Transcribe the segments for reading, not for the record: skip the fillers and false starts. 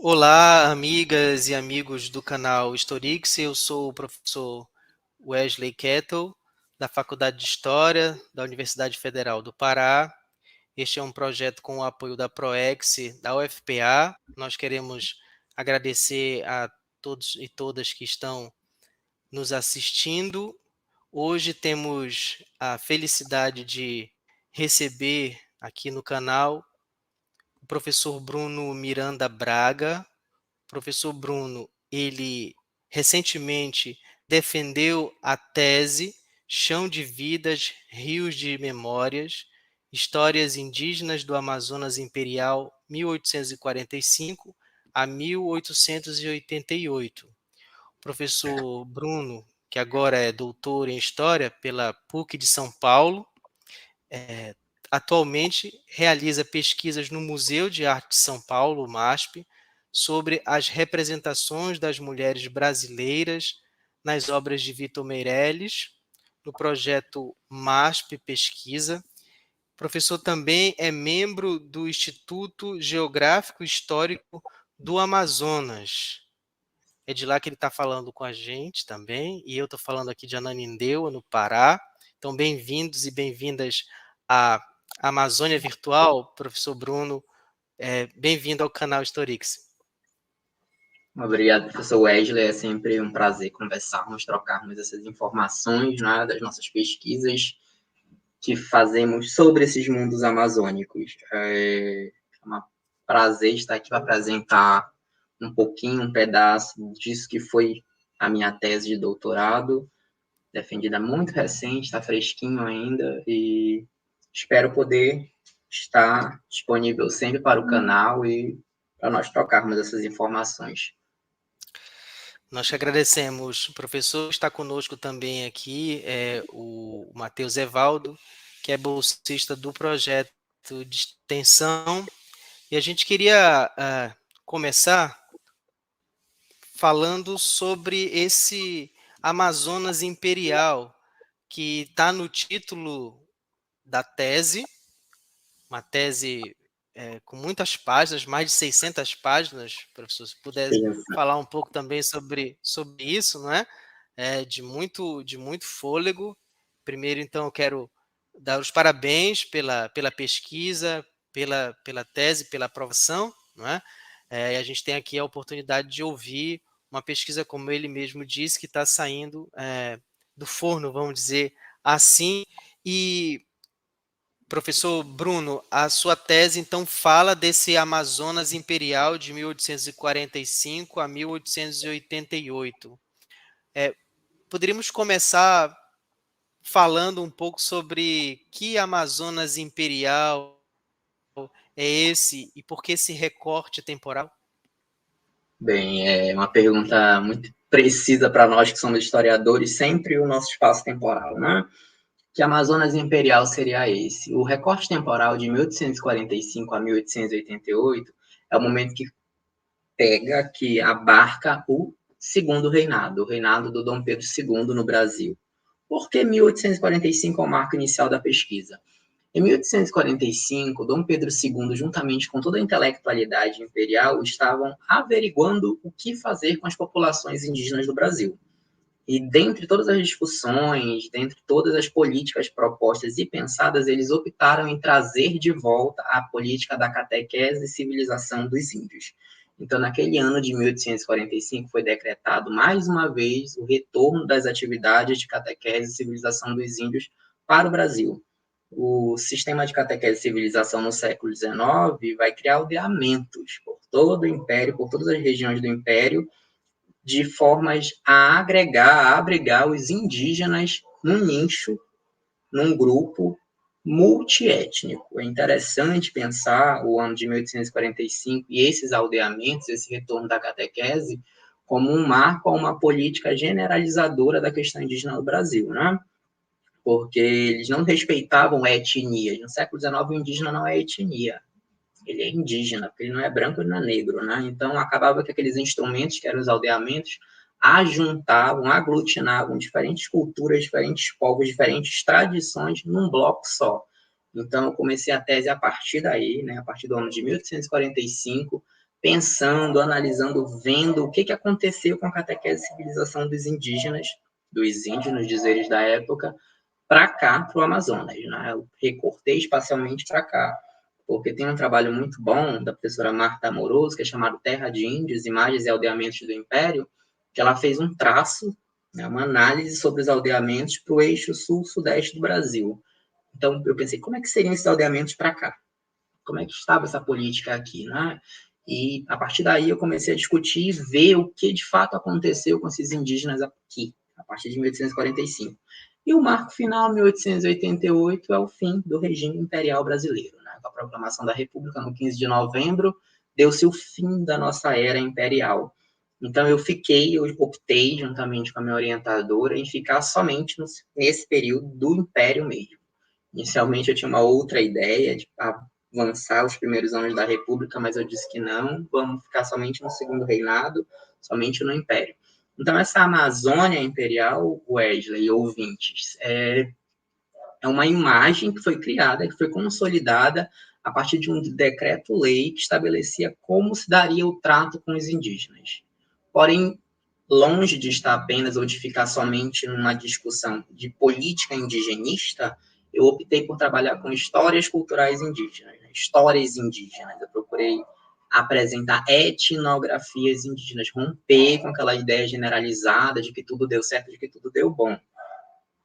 Olá, amigas e amigos do canal Historix. Eu sou o professor Wesley Kettle, da Faculdade de História da Universidade Federal do Pará. Este é um projeto com o apoio da PROEX, da UFPA. Nós queremos agradecer a todos e todas que estão nos assistindo. Hoje temos a felicidade de receber aqui no canal o professor Bruno Miranda Braga. Professor Bruno, ele recentemente defendeu a tese Chão de Vidas, Rios de Memórias, Histórias Indígenas do Amazonas Imperial 1845 a 1888. O professor Bruno, que agora é doutor em História pela PUC de São Paulo, atualmente realiza pesquisas no Museu de Arte de São Paulo, MASP, sobre as representações das mulheres brasileiras nas obras de Vitor Meirelles, no projeto MASP Pesquisa. O professor também é membro do Instituto Geográfico Histórico do Amazonas. É de lá que ele está falando com a gente também, e eu estou falando aqui de Ananindeua, no Pará. Então, bem-vindos e bem-vindas à Amazônia Virtual, professor Bruno. Bem-vindo ao canal Historix. Obrigado, professor Wesley. É sempre um prazer conversarmos, trocarmos essas informações, né, das nossas pesquisas que fazemos sobre esses mundos amazônicos. É um prazer estar aqui para apresentar um pouquinho, um pedaço disso que foi a minha tese de doutorado, defendida muito recente, está fresquinho ainda, e espero poder estar disponível sempre para o canal e para nós trocarmos essas informações. Nós que agradecemos. O professor está conosco também aqui, o Matheus Evaldo, que é bolsista do projeto de extensão. E a gente queria começar falando sobre esse Amazonas Imperial, que está no título da tese, uma tese com muitas páginas, mais de 600 páginas, professor, se puder falar um pouco também sobre isso, não é? De muito fôlego. Primeiro, então, eu quero dar os parabéns pela pesquisa, pela tese, pela aprovação, não é? E a gente tem aqui a oportunidade de ouvir uma pesquisa, como ele mesmo disse, que está saindo do forno, vamos dizer assim. E, professor Bruno, a sua tese, então, fala desse Amazonas Imperial de 1845 a 1888. Poderíamos começar falando um pouco sobre que Amazonas Imperial é esse e por que esse recorte temporal? Bem, é uma pergunta muito precisa para nós que somos historiadores, sempre o nosso espaço temporal, né? Que Amazonas Imperial seria esse? O recorte temporal de 1845 a 1888 é o momento que pega, que abarca o segundo reinado, o reinado do Dom Pedro II no Brasil. Por que 1845 é o marco inicial da pesquisa? Em 1845, Dom Pedro II, juntamente com toda a intelectualidade imperial, estavam averiguando o que fazer com as populações indígenas do Brasil. E dentre todas as discussões, dentre todas as políticas propostas e pensadas, eles optaram em trazer de volta a política da catequese e civilização dos índios. Então, naquele ano de 1845, foi decretado mais uma vez o retorno das atividades de catequese e civilização dos índios para o Brasil. O sistema de catequese e civilização no século XIX vai criar aldeamentos por todo o Império, por todas as regiões do Império, de formas a agregar, a abrigar os indígenas num nicho, num grupo multiétnico. É interessante pensar o ano de 1845 e esses aldeamentos, esse retorno da catequese, como um marco a uma política generalizadora da questão indígena no Brasil, né? Porque eles não respeitavam etnias. No século XIX, o indígena não é etnia. Ele é indígena, porque ele não é branco, ele não é negro, né? Então, acabava que aqueles instrumentos, que eram os aldeamentos, ajuntavam, aglutinavam diferentes culturas, diferentes povos, diferentes tradições num bloco só. Então, eu comecei a tese a partir daí, né, a partir do ano de 1845, pensando, analisando, vendo o que aconteceu com a catequese e civilização dos indígenas, dos índios, nos dizeres da época, para cá, para o Amazonas. Né? Eu recortei espacialmente para cá, porque tem um trabalho muito bom da professora Marta Amoroso, que é chamado Terra de Índios, Imagens e Aldeamentos do Império, que ela fez um traço, né, uma análise sobre os aldeamentos para o eixo sul-sudeste do Brasil. Então, eu pensei, como é que seriam esses aldeamentos para cá? Como é que estava essa política aqui, né? E, a partir daí, eu comecei a discutir e ver o que, de fato, aconteceu com esses indígenas aqui, a partir de 1845. E o marco final, 1888, é o fim do regime imperial brasileiro. Né? Com a proclamação da República, no 15 de novembro, deu-se o fim da nossa era imperial. Então, eu optei, juntamente com a minha orientadora, em ficar somente nesse período do Império mesmo. Inicialmente, eu tinha uma outra ideia de avançar os primeiros anos da República, mas eu disse que não, vamos ficar somente no segundo reinado, somente no Império. Então, essa Amazônia Imperial, Wesley e ouvintes, é uma imagem que foi criada, que foi consolidada a partir de um decreto-lei que estabelecia como se daria o trato com os indígenas. Porém, longe de estar apenas ou de ficar somente numa discussão de política indigenista, eu optei por trabalhar com histórias culturais indígenas, né? Histórias indígenas. Eu procurei apresentar etnografias indígenas, romper com aquela ideia generalizada de que tudo deu certo, de que tudo deu bom.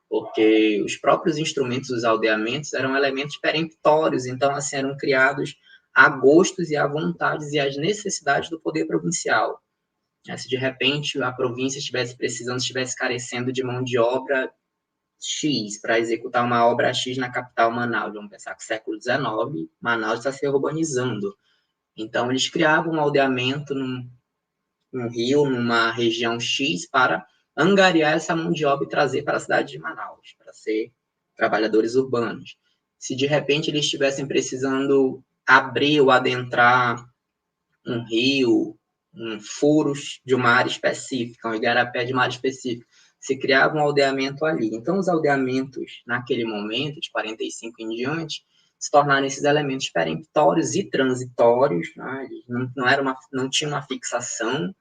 Porque os próprios instrumentos dos aldeamentos eram elementos peremptórios, então, assim, eram criados a gostos e a vontades e às necessidades do poder provincial. Se de repente a província estivesse precisando, estivesse carecendo de mão de obra X para executar uma obra X na capital, Manaus, vamos pensar que no século XIX, Manaus está se urbanizando. Então, eles criavam um aldeamento num rio, numa região X, para angariar essa mão de obra e trazer para a cidade de Manaus, para ser trabalhadores urbanos. Se de repente eles estivessem precisando abrir ou adentrar um rio, furos de uma área específica, um igarapé de uma área específica, se criava um aldeamento ali. Então, os aldeamentos, naquele momento, de 45 em diante, se tornaram esses elementos peremptórios e transitórios, né? Não tinha uma fixação,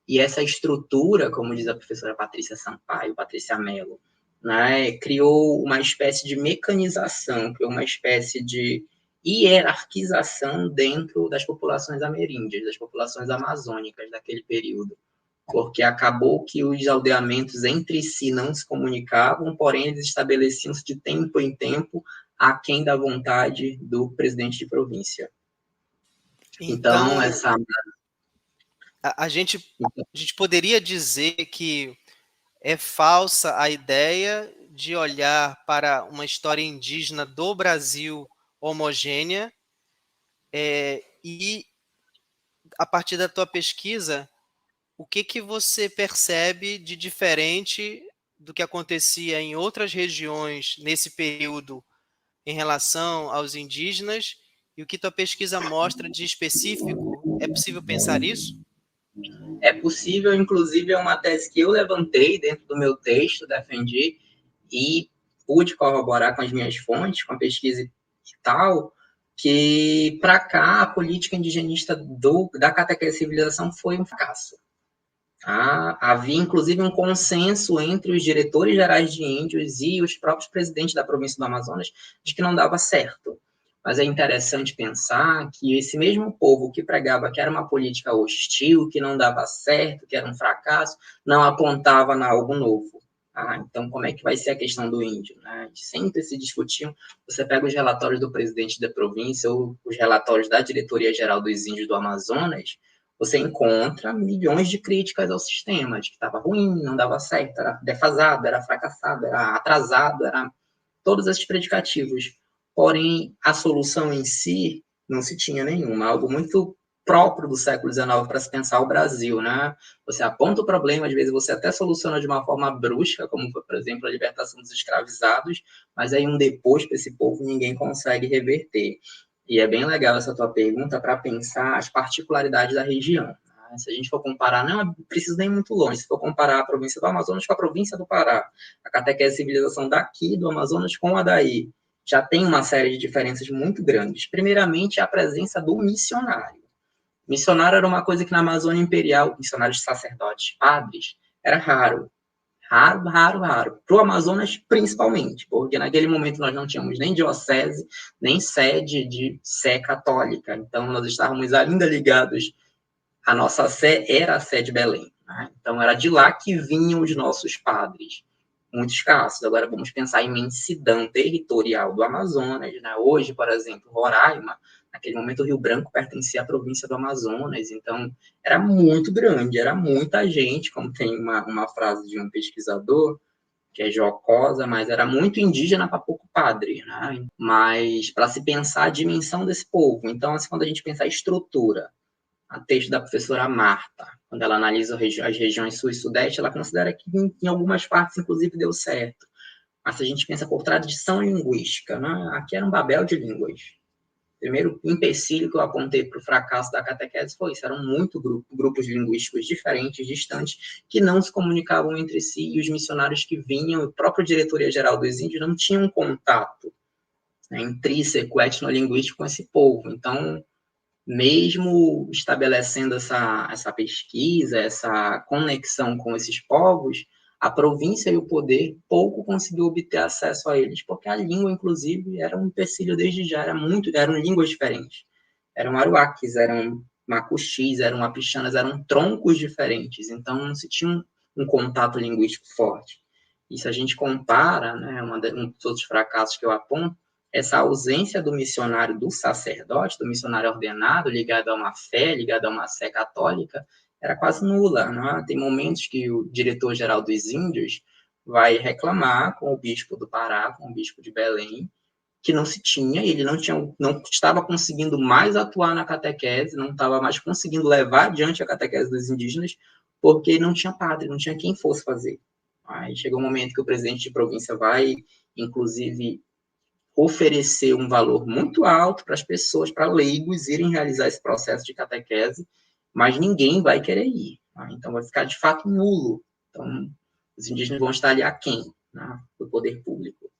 e essa estrutura, como diz a professora Patrícia Sampaio, Patrícia Mello, né, criou uma espécie de mecanização, criou uma espécie de hierarquização dentro das populações ameríndias, das populações amazônicas daquele período, porque acabou que os aldeamentos entre si não se comunicavam, porém eles estabeleciam-se de tempo em tempo aquém da vontade do presidente de província. Então, a gente poderia dizer que é falsa a ideia de olhar para uma história indígena do Brasil homogênea, e, a partir da tua pesquisa, o que você percebe de diferente do que acontecia em outras regiões nesse período em relação aos indígenas, e o que tua pesquisa mostra de específico? É possível pensar isso? É possível, inclusive, é uma tese que eu levantei dentro do meu texto, defendi, e pude corroborar com as minhas fontes, com a pesquisa e tal, que para cá a política indigenista da catequese e civilização foi um fracasso. Havia, inclusive, um consenso entre os diretores gerais de índios e os próprios presidentes da província do Amazonas de que não dava certo. Mas é interessante pensar que esse mesmo povo que pregava que era uma política hostil, que não dava certo, que era um fracasso, não apontava na algo novo. Então, como é que vai ser a questão do índio? Né? Sempre se discutiam. Você pega os relatórios do presidente da província ou os relatórios da Diretoria Geral dos Índios do Amazonas, você encontra milhões de críticas ao sistema, de que estava ruim, não dava certo, era defasado, era fracassado, era atrasado, era todos esses predicativos. Porém, a solução em si não se tinha nenhuma, algo muito próprio do século XIX para se pensar o Brasil, né? Você aponta o problema, às vezes você até soluciona de uma forma brusca, como foi, por exemplo, a libertação dos escravizados, mas aí depois para esse povo ninguém consegue reverter. E é bem legal essa tua pergunta para pensar as particularidades da região. Né? Se a gente for comparar, não precisa nem muito longe, se for comparar a província do Amazonas com a província do Pará, a catequese e civilização daqui do Amazonas com a daí, já tem uma série de diferenças muito grandes. Primeiramente, a presença do missionário. Missionário era uma coisa que na Amazônia Imperial, missionários sacerdotes, padres, era raro. Raro, raro, raro. Para o Amazonas, principalmente, porque naquele momento nós não tínhamos nem diocese, nem sede de sé católica. Então, nós estávamos ainda ligados. A nossa sé era a sé de Belém. Né? Então, era de lá que vinham os nossos padres. Muitos casos. Agora, vamos pensar em imensidão territorial do Amazonas. Né? Hoje, por exemplo, Roraima, naquele momento, o Rio Branco pertencia à província do Amazonas. Então, era muito grande, era muita gente, como tem uma frase de um pesquisador, que é jocosa, mas era muito indígena para pouco padre, né? Mas para se pensar a dimensão desse povo. Então, assim, quando a gente pensa a estrutura, a texto da professora Marta, quando ela analisa as regiões sul e sudeste, ela considera que em algumas partes, inclusive, deu certo. Mas se a gente pensa por tradição linguística, né? Aqui era um babel de línguas. O primeiro empecilho que eu apontei para o fracasso da catequese foi isso: eram muito grupos linguísticos diferentes, distantes, que não se comunicavam entre si, e os missionários que vinham, a própria diretoria-geral dos índios, não tinham contato, né, intrínseco, etnolinguístico com esse povo. Então, mesmo estabelecendo essa pesquisa, essa conexão com esses povos, a província e o poder pouco conseguiu obter acesso a eles, porque a língua, inclusive, era um empecilho desde já, eram línguas diferentes. Eram aruaques, eram macuxis, eram apichanas, eram troncos diferentes, então não se tinha um contato linguístico forte. E se a gente compara, né, um dos outros fracassos que eu aponto, essa ausência do missionário, do sacerdote, do missionário ordenado, ligado a uma fé, ligado a uma sé católica, era quase nula. Né? Tem momentos que o diretor-geral dos índios vai reclamar com o bispo do Pará, com o bispo de Belém, que não se tinha, ele não estava conseguindo mais atuar na catequese, não estava mais conseguindo levar adiante a catequese dos indígenas, porque não tinha padre, não tinha quem fosse fazer. Aí chega um momento que o presidente de província vai, inclusive, oferecer um valor muito alto para as pessoas, para leigos, irem realizar esse processo de catequese, mas ninguém vai querer ir. Tá? Então, vai ficar, de fato, nulo. Então, os indígenas vão estar ali aquém, né, do poder público.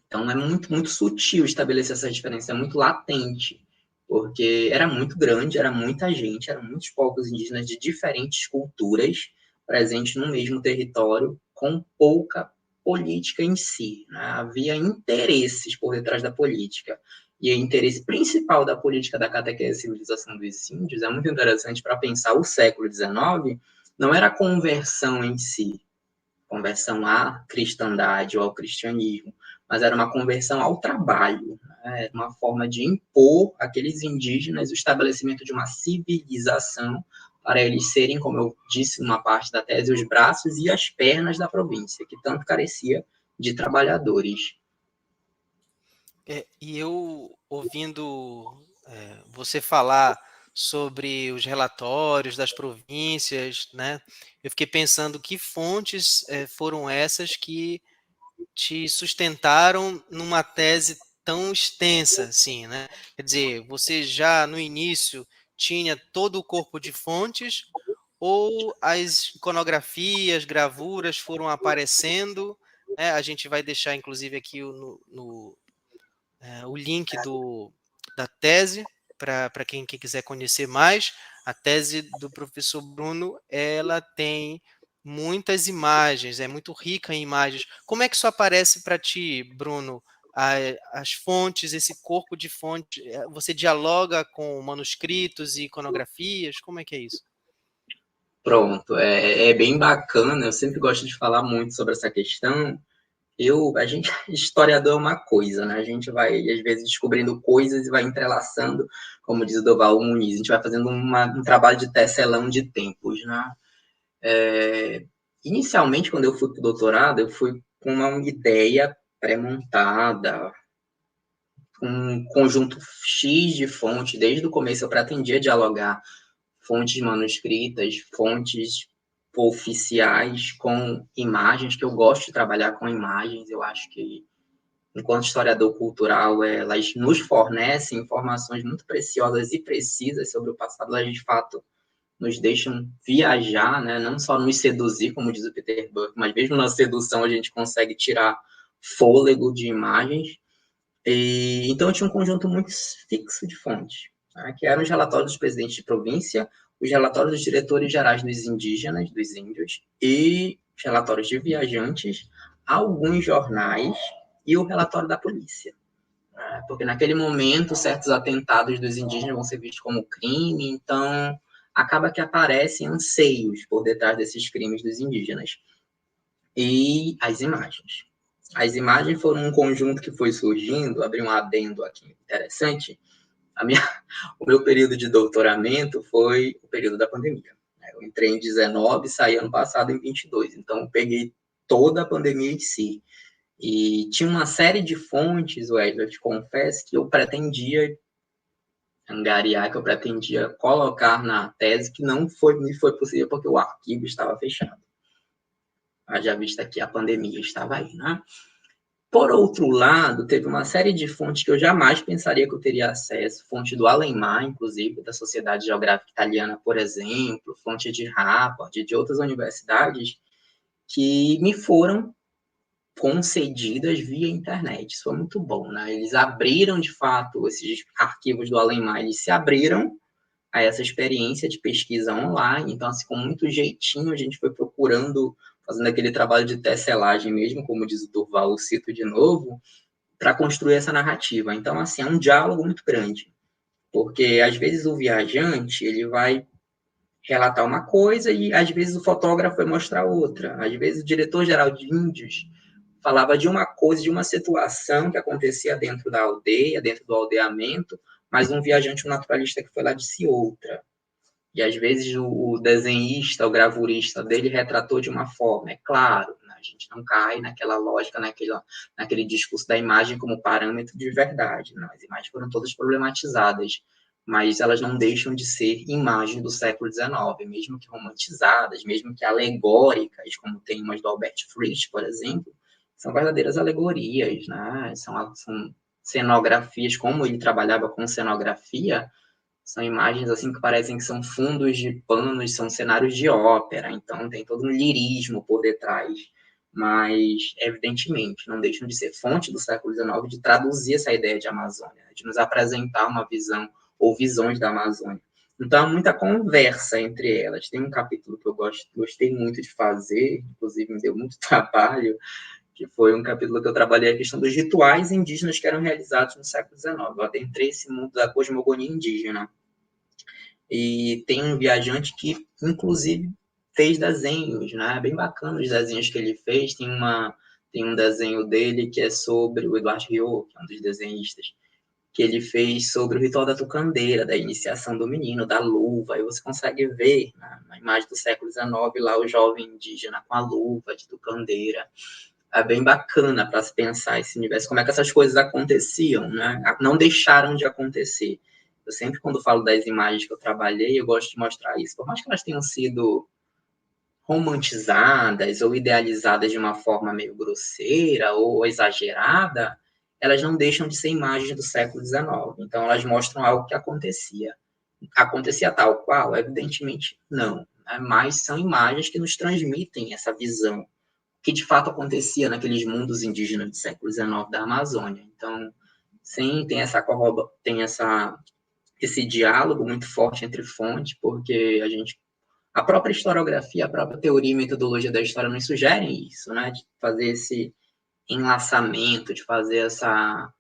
Então, é muito, muito sutil estabelecer essa diferença, é muito latente, porque era muito grande, era muita gente, eram muitos povos indígenas de diferentes culturas presentes no mesmo território, com pouca política em si. Né? Havia interesses por detrás da política. E o interesse principal da política da catequese e civilização dos índios é muito interessante para pensar o século XIX, não era a conversão em si, conversão à cristandade ou ao cristianismo, mas era uma conversão ao trabalho, né? Era uma forma de impor àqueles indígenas o estabelecimento de uma civilização para eles serem, como eu disse numa parte da tese, os braços e as pernas da província, que tanto carecia de trabalhadores. E eu ouvindo você falar sobre os relatórios das províncias, né? Eu fiquei pensando que fontes foram essas que te sustentaram numa tese tão extensa assim, né? Quer dizer, você já no início tinha todo o corpo de fontes ou as iconografias, gravuras foram aparecendo, né? A gente vai deixar inclusive aqui o link da tese para quem quiser conhecer mais. A tese do professor Bruno, ela tem muitas imagens, é muito rica em imagens. Como é que isso aparece para ti, Bruno? As fontes, esse corpo de fonte, você dialoga com manuscritos e iconografias? Como é que é isso? Pronto, é bem bacana, eu sempre gosto de falar muito sobre essa questão. A gente, historiador é uma coisa, né? A gente vai, às vezes, descobrindo coisas e vai entrelaçando, como diz o Doval Muniz, a gente vai fazendo um trabalho de tecelão de tempos, né? Inicialmente, quando eu fui para o doutorado, eu fui com uma ideia pré-montada, com um conjunto X de fontes. Desde o começo eu pretendia dialogar fontes manuscritas, fontes oficiais com imagens, que eu gosto de trabalhar com imagens. Eu acho que, enquanto historiador cultural, elas nos fornecem informações muito preciosas e precisas sobre o passado. Elas, de fato, nos deixam viajar, né? Não só nos seduzir, como diz o Peter Buck, mas mesmo na sedução a gente consegue tirar fôlego de imagens. Então eu tinha um conjunto muito fixo de fontes. né, que eram os relatórios dos presidentes de província, os relatórios dos diretores gerais dos indígenas, dos índios, e os relatórios de viajantes, alguns jornais e o relatório da polícia. Né, porque naquele momento certos atentados dos indígenas vão ser vistos como crime, então acaba que aparecem anseios por detrás desses crimes dos indígenas. E as imagens. As imagens foram um conjunto que foi surgindo, abri um adendo aqui interessante. Minha, o meu período de doutoramento foi o período da pandemia. Eu entrei em 19 e saí ano passado em 22, então eu peguei toda a pandemia em si. E tinha uma série de fontes, Wesley, eu te confesso, que eu pretendia angariar, que eu pretendia colocar na tese, que não me foi possível porque o arquivo estava fechado. Já vista que a pandemia estava aí, né? Por outro lado, teve uma série de fontes que eu jamais pensaria que eu teria acesso, fonte do Alemã, inclusive, da Sociedade Geográfica Italiana, por exemplo, fonte de Harvard, de outras universidades, que me foram concedidas via internet. Isso foi muito bom, né? Eles abriram, de fato, esses arquivos do Alemã, eles se abriram a essa experiência de pesquisa online. Então, assim, com muito jeitinho, a gente foi procurando, fazendo aquele trabalho de tecelagem mesmo, como diz o Durval, eu cito de novo, para construir essa narrativa. Então, assim, é um diálogo muito grande, porque às vezes o viajante ele vai relatar uma coisa e às vezes o fotógrafo vai mostrar outra. Às vezes o diretor-geral de Índios falava de uma coisa, de uma situação que acontecia dentro da aldeia, dentro do aldeamento, mas um viajante, um naturalista que foi lá disse outra. E às vezes o desenhista, o gravurista dele retratou de uma forma, é claro, né? A gente não cai naquela lógica, naquele discurso da imagem como parâmetro de verdade. Né? As imagens foram todas problematizadas, mas elas não deixam de ser imagens do século XIX, mesmo que romantizadas, mesmo que alegóricas, como tem umas do Albert Fritsch, por exemplo, são verdadeiras alegorias, né? São cenografias, como ele trabalhava com cenografia, são imagens assim que parecem que são fundos de panos, são cenários de ópera, então tem todo um lirismo por detrás. Mas, evidentemente, não deixam de ser fonte do século XIX de traduzir essa ideia de Amazônia, de nos apresentar uma visão ou visões da Amazônia. Então, há muita conversa entre elas. Tem um capítulo que eu gostei muito de fazer, inclusive me deu muito trabalho, que foi um capítulo que eu trabalhei a questão dos rituais indígenas que eram realizados no século XIX. Eu adentrei esse mundo da cosmogonia indígena. E tem um viajante que, inclusive, fez desenhos, né? Bem bacana os desenhos que ele fez. Tem um desenho dele que é sobre o Eduardo Riot, que é um dos desenhistas, que ele fez sobre o ritual da tucandeira, da iniciação do menino, da luva. E você consegue ver na imagem do século XIX lá o jovem indígena com a luva de tucandeira. É bem bacana para se pensar esse universo, como é que essas coisas aconteciam, né? Não deixaram de acontecer. Eu sempre, quando falo das imagens que eu trabalhei, eu gosto de mostrar isso. Por mais que elas tenham sido romantizadas ou idealizadas de uma forma meio grosseira ou exagerada, elas não deixam de ser imagens do século XIX. Então, elas mostram algo que acontecia. Acontecia tal qual? Evidentemente, não. Né? Mas são imagens que nos transmitem essa visão que de fato acontecia naqueles mundos indígenas do século XIX da Amazônia. Então, sim, tem esse diálogo muito forte entre fontes, porque a própria historiografia, a própria teoria e metodologia da história nos sugerem isso, né? De fazer esse enlaçamento, de fazer essa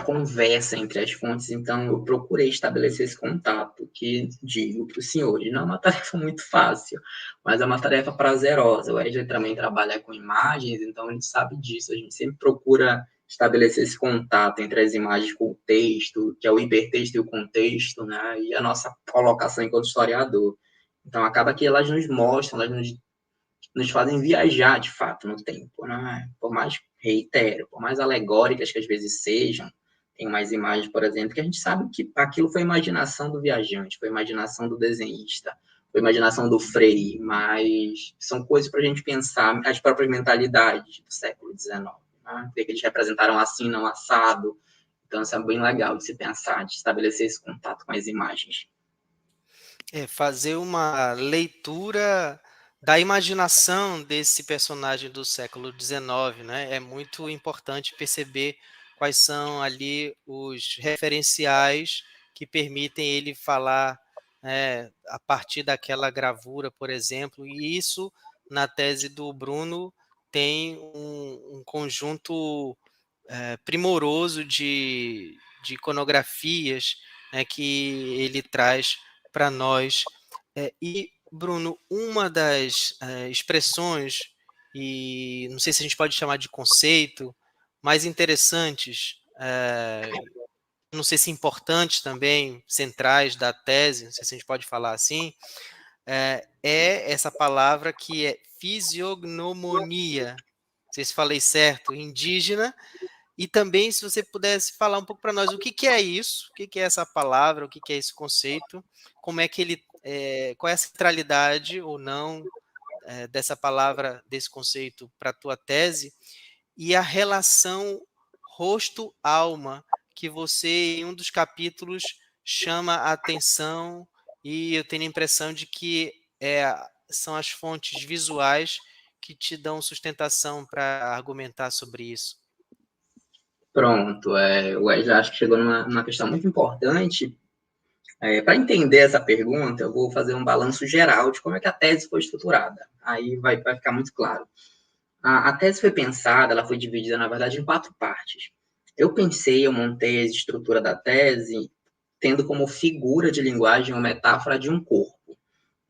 conversa entre as fontes. Então, eu procurei estabelecer esse contato, que digo para os senhores, não é uma tarefa muito fácil, mas é uma tarefa prazerosa. O Wesley também trabalha com imagens, então a gente sabe disso. A gente sempre procura estabelecer esse contato entre as imagens com o texto, que é o hipertexto e o contexto, né? E a nossa colocação enquanto historiador. Então, acaba que elas nos mostram, nos fazem viajar, de fato, no tempo, né? Por mais, reitero, por mais alegóricas que às vezes sejam, tem umas imagens, por exemplo, que a gente sabe que aquilo foi imaginação do viajante, foi imaginação do desenhista, foi imaginação do Frei, mas são coisas para a gente pensar as próprias mentalidades do século XIX, né? Que eles representaram assim, não assado. Então, isso é bem legal de se pensar, de estabelecer esse contato com as imagens. Fazer uma leitura da imaginação desse personagem do século XIX, né? É muito importante perceber quais são ali os referenciais que permitem ele falar, a partir daquela gravura, por exemplo, e isso, na tese do Bruno, tem um conjunto primoroso de iconografias, né, que ele traz para nós. E, Bruno, uma das expressões, e não sei se a gente pode chamar de conceito, mais interessantes, não sei se importantes também, centrais da tese, não sei se a gente pode falar assim, é essa palavra que é fisiognomonia. Não sei se falei certo, indígena, e também se você pudesse falar um pouco para nós o que que é isso, o que que é essa palavra, o que que é esse conceito, como é que ele, qual é a centralidade ou não dessa palavra, desse conceito para a tua tese, e a relação rosto-alma, que você, em um dos capítulos, chama a atenção, e eu tenho a impressão de que são as fontes visuais que te dão sustentação para argumentar sobre isso. Pronto, eu já acho que chegou numa questão muito importante. Para entender essa pergunta, eu vou fazer um balanço geral de como é que a tese foi estruturada. Aí vai ficar muito claro. A tese foi pensada, ela foi dividida, na verdade, em 4 partes. Eu montei a estrutura da tese tendo como figura de linguagem ou metáfora de um corpo.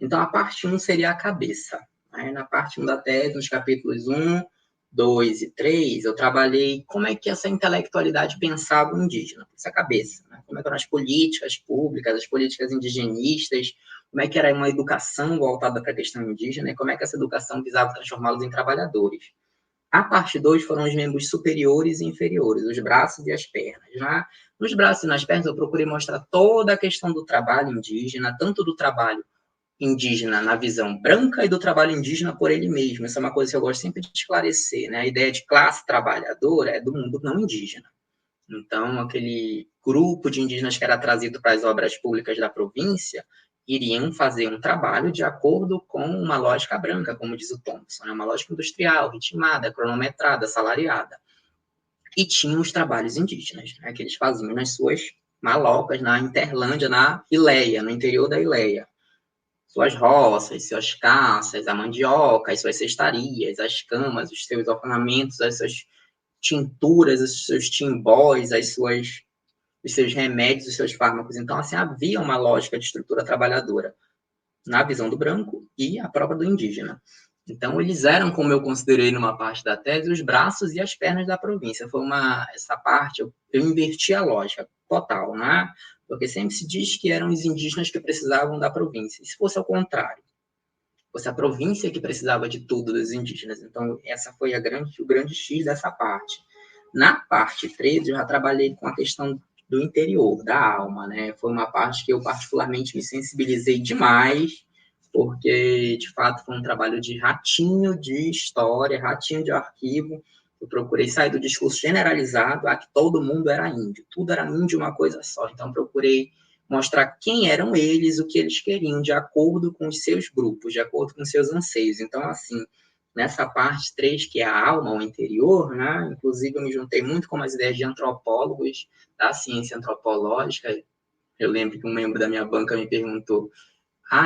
Então, a parte 1 seria a cabeça. Aí, na parte 1 da tese, nos capítulos 1, 2 e 3, eu trabalhei como é que essa intelectualidade pensava o indígena, essa cabeça. Né? Como é que eram as políticas públicas, as políticas indigenistas, como é que era uma educação voltada para a questão indígena e como é que essa educação visava transformá-los em trabalhadores. A parte 2 foram os membros superiores e inferiores, os braços e as pernas. Nos braços e nas pernas, eu procurei mostrar toda a questão do trabalho indígena, tanto do trabalho indígena na visão branca e do trabalho indígena por ele mesmo. Essa é uma coisa que eu gosto sempre de esclarecer, né? A ideia de classe trabalhadora é do mundo não indígena. Então, aquele grupo de indígenas que era trazido para as obras públicas da província iriam fazer um trabalho de acordo com uma lógica branca, como diz o Thompson, né? Uma lógica industrial, ritmada, cronometrada, salariada. E tinham os trabalhos indígenas, né? Que eles faziam nas suas malocas, na Interlândia, na Ileia, no interior da Ileia, suas roças, suas caças, a mandioca, as suas cestarias, as camas, os seus ornamentos, as suas tinturas, os seus timbós, os seus remédios, os seus fármacos. Então, assim, havia uma lógica de estrutura trabalhadora na visão do branco e a própria do indígena. Então, eles eram, como eu considerei numa parte da tese, os braços e as pernas da província. Essa parte, eu inverti a lógica total, né? Porque sempre se diz que eram os indígenas que precisavam da província. E se fosse ao contrário? Fosse a província que precisava de tudo dos indígenas. Então, essa foi o grande X dessa parte. Na parte 3, eu já trabalhei com a questão do interior, da alma, né? Foi uma parte que eu particularmente me sensibilizei demais, porque, de fato, foi um trabalho de ratinho de história, ratinho de arquivo. Eu procurei sair do discurso generalizado a que todo mundo era índio. Tudo era índio, uma coisa só. Então, procurei mostrar quem eram eles, o que eles queriam, de acordo com os seus grupos, de acordo com os seus anseios. Então, assim, nessa parte 3, que é a alma, o interior, né? Inclusive, eu me juntei muito com as ideias de antropólogos da ciência antropológica. Eu lembro que um membro da minha banca me perguntou: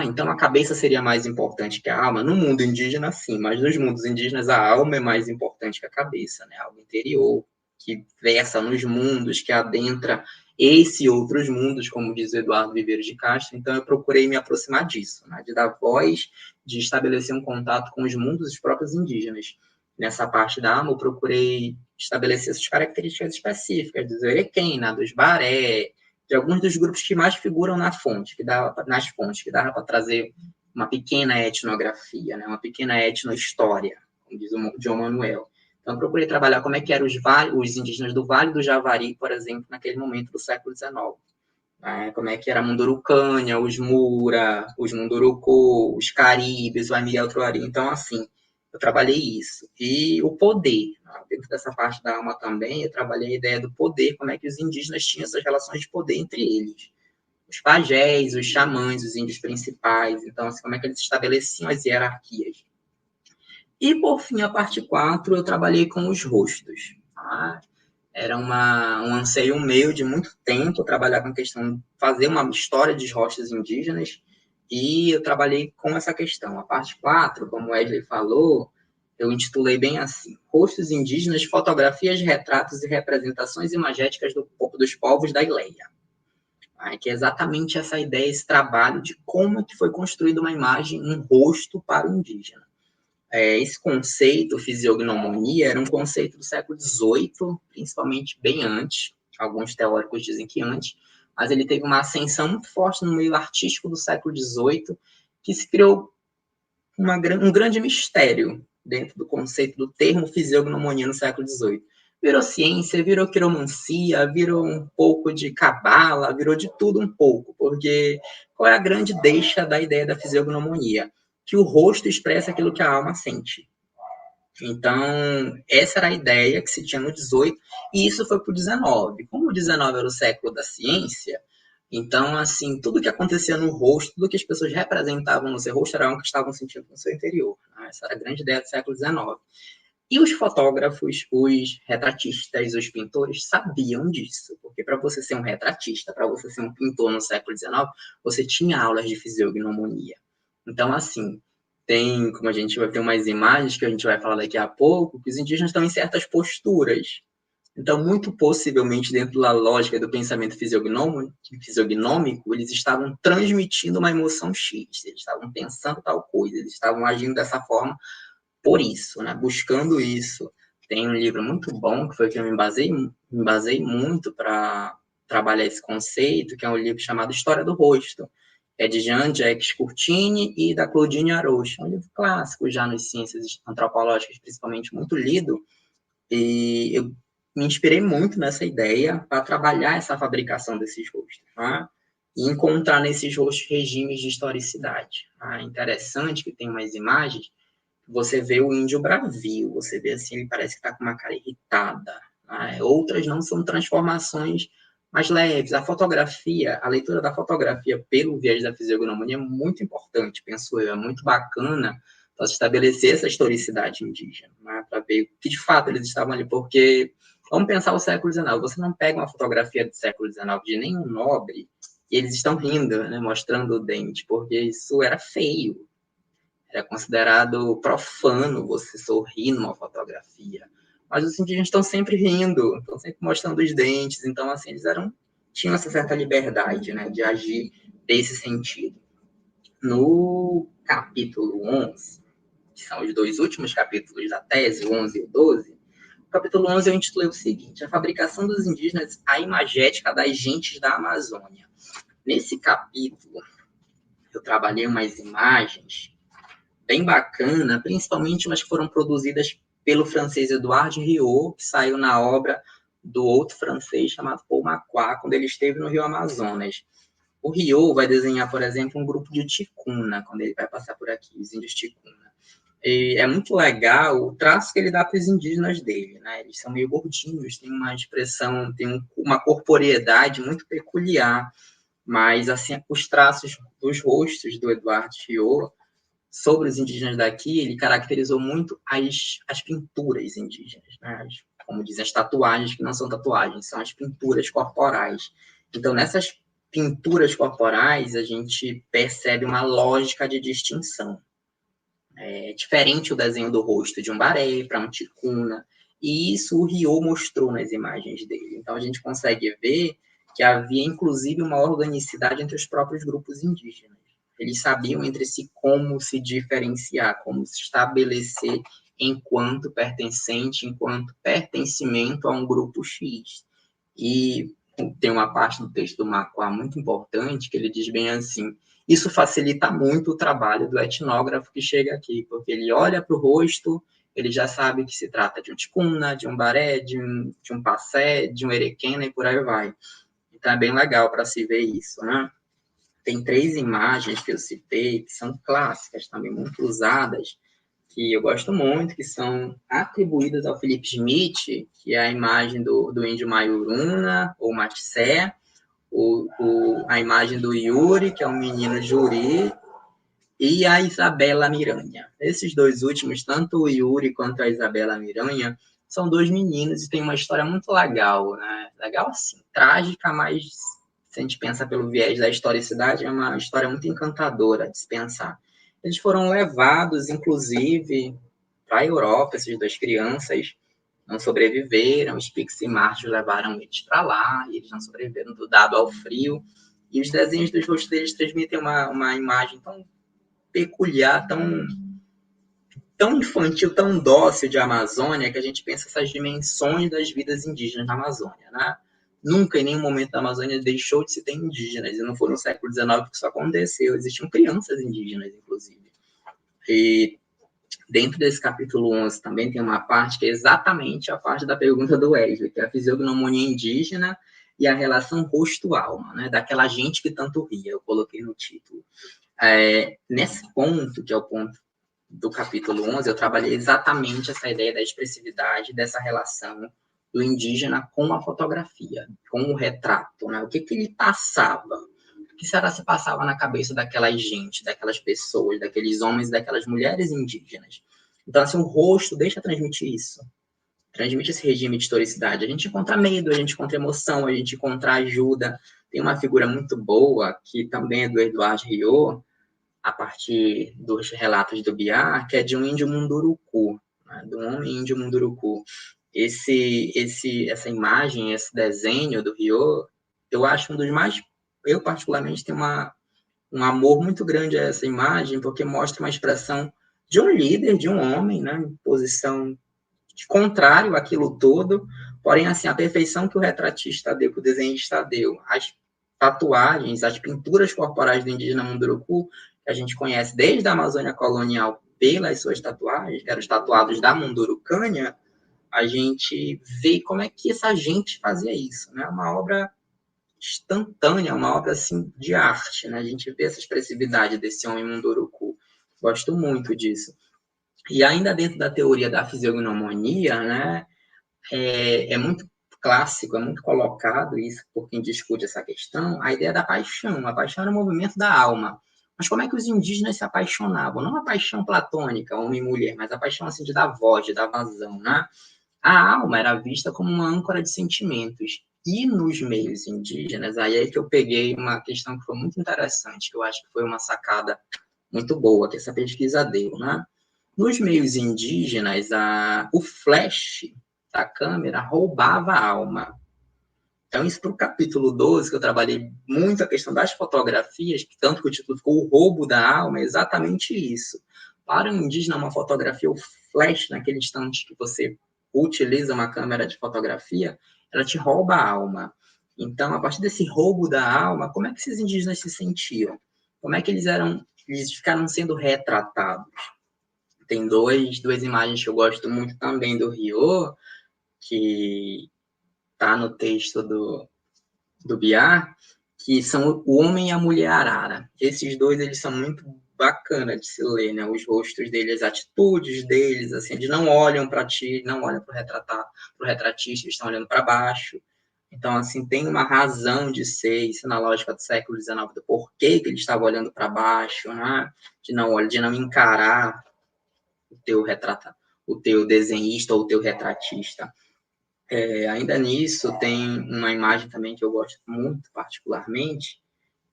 então a cabeça seria mais importante que a alma? No mundo indígena, sim, mas nos mundos indígenas a alma é mais importante que a cabeça, né? Algo interior, que versa nos mundos, que adentra esse e outros mundos, como diz o Eduardo Viveiros de Castro. Então eu procurei me aproximar disso, né? De dar voz, de estabelecer um contato com os mundos dos próprios indígenas. Nessa parte da alma, eu procurei estabelecer essas características específicas dos Erequena, dos Baré, de alguns dos grupos que mais figuram nas fontes, que dava para trazer uma pequena etnografia, né? Uma pequena etnohistória, como diz o João Manuel. Então, eu procurei trabalhar como é que eram os indígenas do Vale do Javari, por exemplo, naquele momento do século XIX. Como é que era a Mundurucânia, os Mura, os Munduruku, os Caribes, o Amiriel Truari. Então, assim, eu trabalhei isso. E o poder, dentro dessa parte da alma também, eu trabalhei a ideia do poder, como é que os indígenas tinham essas relações de poder entre eles. Os pajés, os xamãs, os índios principais. Então, assim, como é que eles estabeleciam as hierarquias. E, por fim, a parte 4, eu trabalhei com os rostos. Era um anseio meu de muito tempo trabalhar com a questão, fazer uma história de rochas indígenas, e eu trabalhei com essa questão. A parte 4, como o Wesley falou, eu intitulei bem assim: Rostos Indígenas, Fotografias, Retratos e Representações Imagéticas dos Povos da Ileia. Que é exatamente essa ideia, esse trabalho de como que foi construída uma imagem, um rosto para o indígena. Esse conceito, fisiognomonia, era um conceito do século XVIII, principalmente bem antes. Alguns teóricos dizem que antes, mas ele teve uma ascensão muito forte no meio artístico do século XVIII, que se criou um grande mistério dentro do conceito do termo fisiognomonia no século XVIII. Virou ciência, virou quiromancia, virou um pouco de cabala, virou de tudo um pouco, porque qual é a grande deixa da ideia da fisiognomonia? Que o rosto expressa aquilo que a alma sente. Então, essa era a ideia que se tinha no 18, e isso foi para o 19. Como o 19 era o século da ciência, então, assim, tudo que acontecia no rosto, tudo que as pessoas representavam no seu rosto era algo que estavam sentindo no seu interior. Essa era a grande ideia do século XIX. E os fotógrafos, os retratistas, os pintores sabiam disso, porque para você ser um retratista, para você ser um pintor no século XIX, você tinha aulas de fisiognomonia. Então, assim, tem, como a gente vai ter umas imagens que a gente vai falar daqui a pouco, que os indígenas estão em certas posturas. Então, muito possivelmente, dentro da lógica do pensamento fisiognômico, eles estavam transmitindo uma emoção X, eles estavam pensando tal coisa, eles estavam agindo dessa forma por isso, né? Buscando isso. Tem um livro muito bom, que foi que eu me basei muito para trabalhar esse conceito, que é um livro chamado História do Rosto. É de Jean-Jacques Courtine e da Claudine Arouche. É um livro clássico já nas ciências antropológicas, principalmente muito lido, e eu me inspirei muito nessa ideia para trabalhar essa fabricação desses rostos, tá? E encontrar nesses rostos regimes de historicidade. Interessante que tem umas imagens, você vê o índio bravio, você vê assim, ele parece que está com uma cara irritada. Outras não, são transformações mais leves. A fotografia, a leitura da fotografia pelo viés da fisiognomonia é muito importante, penso eu, é muito bacana para estabelecer essa historicidade indígena, né? Para ver que de fato eles estavam ali, porque vamos pensar o século XIX, você não pega uma fotografia do século XIX de nenhum nobre e eles estão rindo, né, mostrando o dente, porque isso era feio, era considerado profano você sorrir numa fotografia. Mas os indígenas estão sempre rindo, estão sempre mostrando os dentes. Então, assim, tinham essa certa liberdade, né, de agir desse sentido. No capítulo 11, que são os dois últimos capítulos da tese, o 11 e o 12, o capítulo 11 eu intitulei o seguinte: A fabricação dos indígenas, a imagética das gentes da Amazônia. Nesse capítulo, eu trabalhei umas imagens bem bacana, principalmente umas que foram produzidas pelo francês Edouard Riot, que saiu na obra do outro francês chamado Paul Macquart, quando ele esteve no Rio Amazonas. O Riot vai desenhar, por exemplo, um grupo de ticuna, quando ele vai passar por aqui, os índios ticuna. E é muito legal o traço que ele dá para os indígenas dele, né? Eles são meio gordinhos, têm uma expressão, têm uma corporeidade muito peculiar, mas assim, os traços dos rostos do Edouard Riot sobre os indígenas daqui, ele caracterizou muito as pinturas indígenas, né? Como dizem, as tatuagens, que não são tatuagens, são as pinturas corporais. Então, nessas pinturas corporais, a gente percebe uma lógica de distinção. É diferente o desenho do rosto de um baré para um ticuna, e isso o Riot mostrou nas imagens dele. Então, a gente consegue ver que havia, inclusive, uma organicidade entre os próprios grupos indígenas. Eles sabiam entre si como se diferenciar, como se estabelecer enquanto pertencente, enquanto pertencimento a um grupo X. E tem uma parte do texto do Macquart muito importante, que ele diz bem assim: isso facilita muito o trabalho do etnógrafo que chega aqui, porque ele olha para o rosto, ele já sabe que se trata de um ticuna, de um baré, de um passé, de um erequena e por aí vai. Então é bem legal para se ver isso, né? Tem 3 imagens que eu citei, que são clássicas também, muito usadas, que eu gosto muito, que são atribuídas ao Philip Smith, que é a imagem do índio Maiuruna, ou Matissé, a imagem do Yuri, que é um menino Juri, e a Isabela Miranha. Esses dois últimos, tanto o Yuri quanto a Isabela Miranha, São dois meninos e tem uma história muito legal, né? Legal assim, trágica, mas se a gente pensa pelo viés da historicidade, é uma história muito encantadora de se pensar. Eles foram levados, inclusive, para a Europa, essas duas crianças não sobreviveram, os Pix e Martios levaram eles para lá, e eles não sobreviveram dado ao frio, e os desenhos dos rostos deles transmitem uma imagem tão peculiar, tão infantil, tão dócil de Amazônia, que a gente pensa essas dimensões das vidas indígenas na Amazônia, né? Nunca, em nenhum momento da Amazônia, deixou de se ter indígenas, e não foi no século XIX que isso aconteceu, existiam crianças indígenas, inclusive. E dentro desse capítulo 11 também tem uma parte que é exatamente a parte da pergunta do Wesley, que é a fisiognomonia indígena e a relação rosto-alma, né? Daquela gente que tanto ria, eu coloquei no título. Nesse ponto, que é o ponto do capítulo 11, eu trabalhei exatamente essa ideia da expressividade, dessa relação do indígena com a fotografia, com o retrato, né? O que ele passava? O que será se passava na cabeça daquela gente, daquelas pessoas, daqueles homens, daquelas mulheres indígenas? Então, assim, o rosto deixa transmitir isso. Transmite esse regime de historicidade. A gente encontra medo, a gente encontra emoção, a gente encontra ajuda. Tem uma figura muito boa, que também é do Eduardo Riot, a partir dos relatos do Biá, que é de um índio munduruku, né? Do homem índio munduruku. Essa imagem, esse desenho do Riot, eu acho um dos mais... Eu, particularmente, tenho um amor muito grande a essa imagem, porque mostra uma expressão de um líder, de um homem, né, em posição de contrário àquilo todo, porém, assim, a perfeição que o retratista deu, que o desenhista deu, as tatuagens, as pinturas corporais do indígena Munduruku, que a gente conhece desde a Amazônia colonial pelas suas tatuagens, que eram os tatuados da Mundurucânia, a gente vê como é que essa gente fazia isso, né? Uma obra instantânea, uma obra assim de arte, né? A gente vê essa expressividade desse homem Munduruku. Gosto muito disso. E ainda dentro da teoria da fisiognomonia, né, é muito clássico, é muito colocado isso por quem discute essa questão, a ideia da paixão. A paixão era o movimento da alma. Mas como é que os indígenas se apaixonavam? Não a paixão platônica, homem e mulher, mas a paixão assim de dar voz, de dar vazão, né? A alma era vista como uma âncora de sentimentos. E nos meios indígenas, aí é que eu peguei uma questão que foi muito interessante, que eu acho que foi uma sacada muito boa que essa pesquisa deu, né? Nos meios indígenas, o flash da câmera roubava a alma. Então, isso para o capítulo 12, que eu trabalhei muito a questão das fotografias, que tanto que o título ficou O Roubo da Alma, é exatamente isso. Para o indígena, uma fotografia, o flash, naquele instante que você utiliza uma câmera de fotografia, ela te rouba a alma. Então, a partir desse roubo da alma, como é que esses indígenas se sentiam? Como é que eles ficaram sendo retratados? Tem duas imagens que eu gosto muito também do Rio, que tá no texto do Biar, que são o homem e a mulher arara. Esses dois, eles são muito bacana de se ler, né? Os rostos deles, as atitudes deles, assim, eles não olham para ti, não olham para o retratista, eles estão olhando para baixo. Então, assim, tem uma razão de ser, isso na lógica do século XIX, do porquê que ele estava olhando para baixo, né? De não encarar o teu desenhista ou o teu retratista. Ainda nisso, tem uma imagem também que eu gosto muito, particularmente,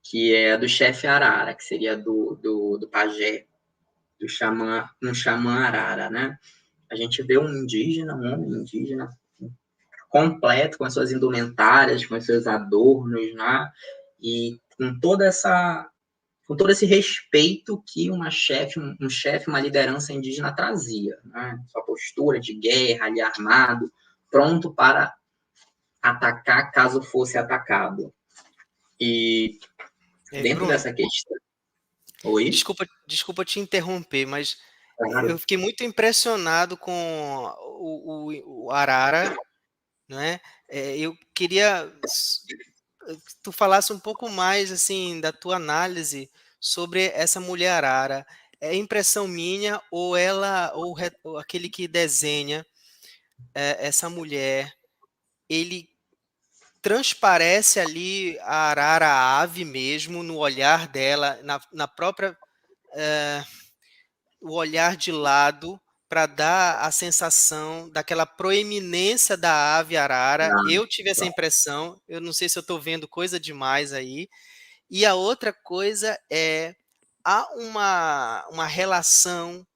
que é a do chefe Arara, que seria do pajé, um xamã Arara, né? A gente vê um indígena, um homem indígena, completo, com as suas indumentárias, com os seus adornos, né? E com todo esse respeito que um chefe, uma liderança indígena trazia, né? Sua postura de guerra, ali armado, pronto para atacar caso fosse atacado. E dentro Bruno, dessa questão... Oi? desculpa te interromper, mas eu Claro. fiquei muito impressionado com o Arara, né? Eu queria que tu falasse um pouco mais assim da tua análise sobre essa mulher Arara. É impressão minha ou ou aquele que desenha essa mulher, ele transparece ali a arara, a ave mesmo, no olhar dela, na própria, o olhar de lado, para dar a sensação daquela proeminência da ave arara. Eu tive essa impressão, eu não sei se eu estou vendo coisa demais aí. E a outra coisa é, há uma relação,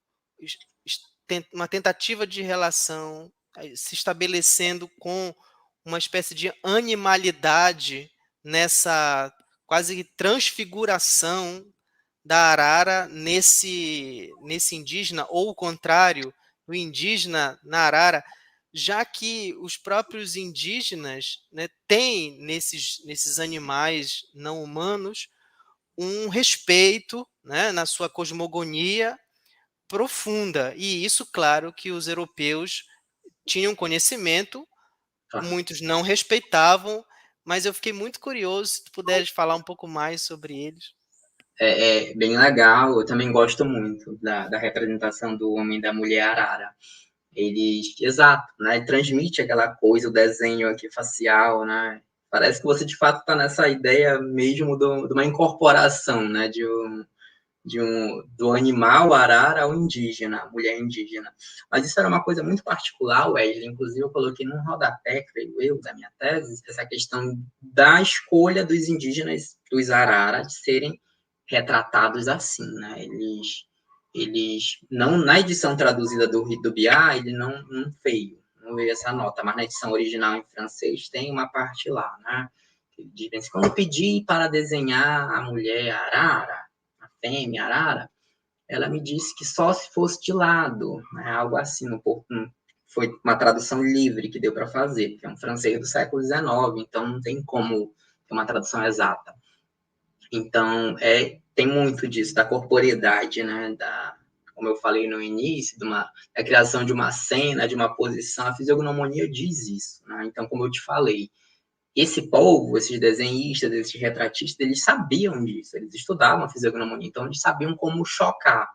uma tentativa de relação se estabelecendo com uma espécie de animalidade nessa quase transfiguração da arara nesse indígena, ou o contrário, o indígena na arara, já que os próprios indígenas, né, têm nesses animais não humanos um respeito, né, na sua cosmogonia profunda. E isso, claro, que os europeus tinham conhecimento, muitos não respeitavam, mas eu fiquei muito curioso se tu puderes falar um pouco mais sobre eles. É bem legal, eu também gosto muito da representação do homem e da mulher arara. Eles, exato, né, transmite aquela coisa, o desenho aqui facial, né, parece que você de fato está nessa ideia mesmo de uma incorporação, né, do animal arara ao indígena, mulher indígena. Mas isso era uma coisa muito particular, Wesley, inclusive eu coloquei num rodapé, creio eu, da minha tese, essa questão da escolha dos indígenas, dos arara, de serem retratados assim, né? Eles não, na edição traduzida do Biá, ele não veio essa nota, mas na edição original em francês tem uma parte lá, né? Que diz assim, quando pedi para desenhar a mulher arara, a fêmea arara, ela me disse que só se fosse de lado, né? Algo assim, foi uma tradução livre que deu para fazer, que é um francês do século XIX, então não tem como ter uma tradução exata. Então, tem muito disso, da corporeidade, né? Como eu falei no início, da criação de uma cena, de uma posição, a fisiognomonia diz isso, né? Então, como eu te falei, esse povo, esses desenhistas, esses retratistas, eles sabiam disso, eles estudavam a fisiognomonia, então eles sabiam como chocar,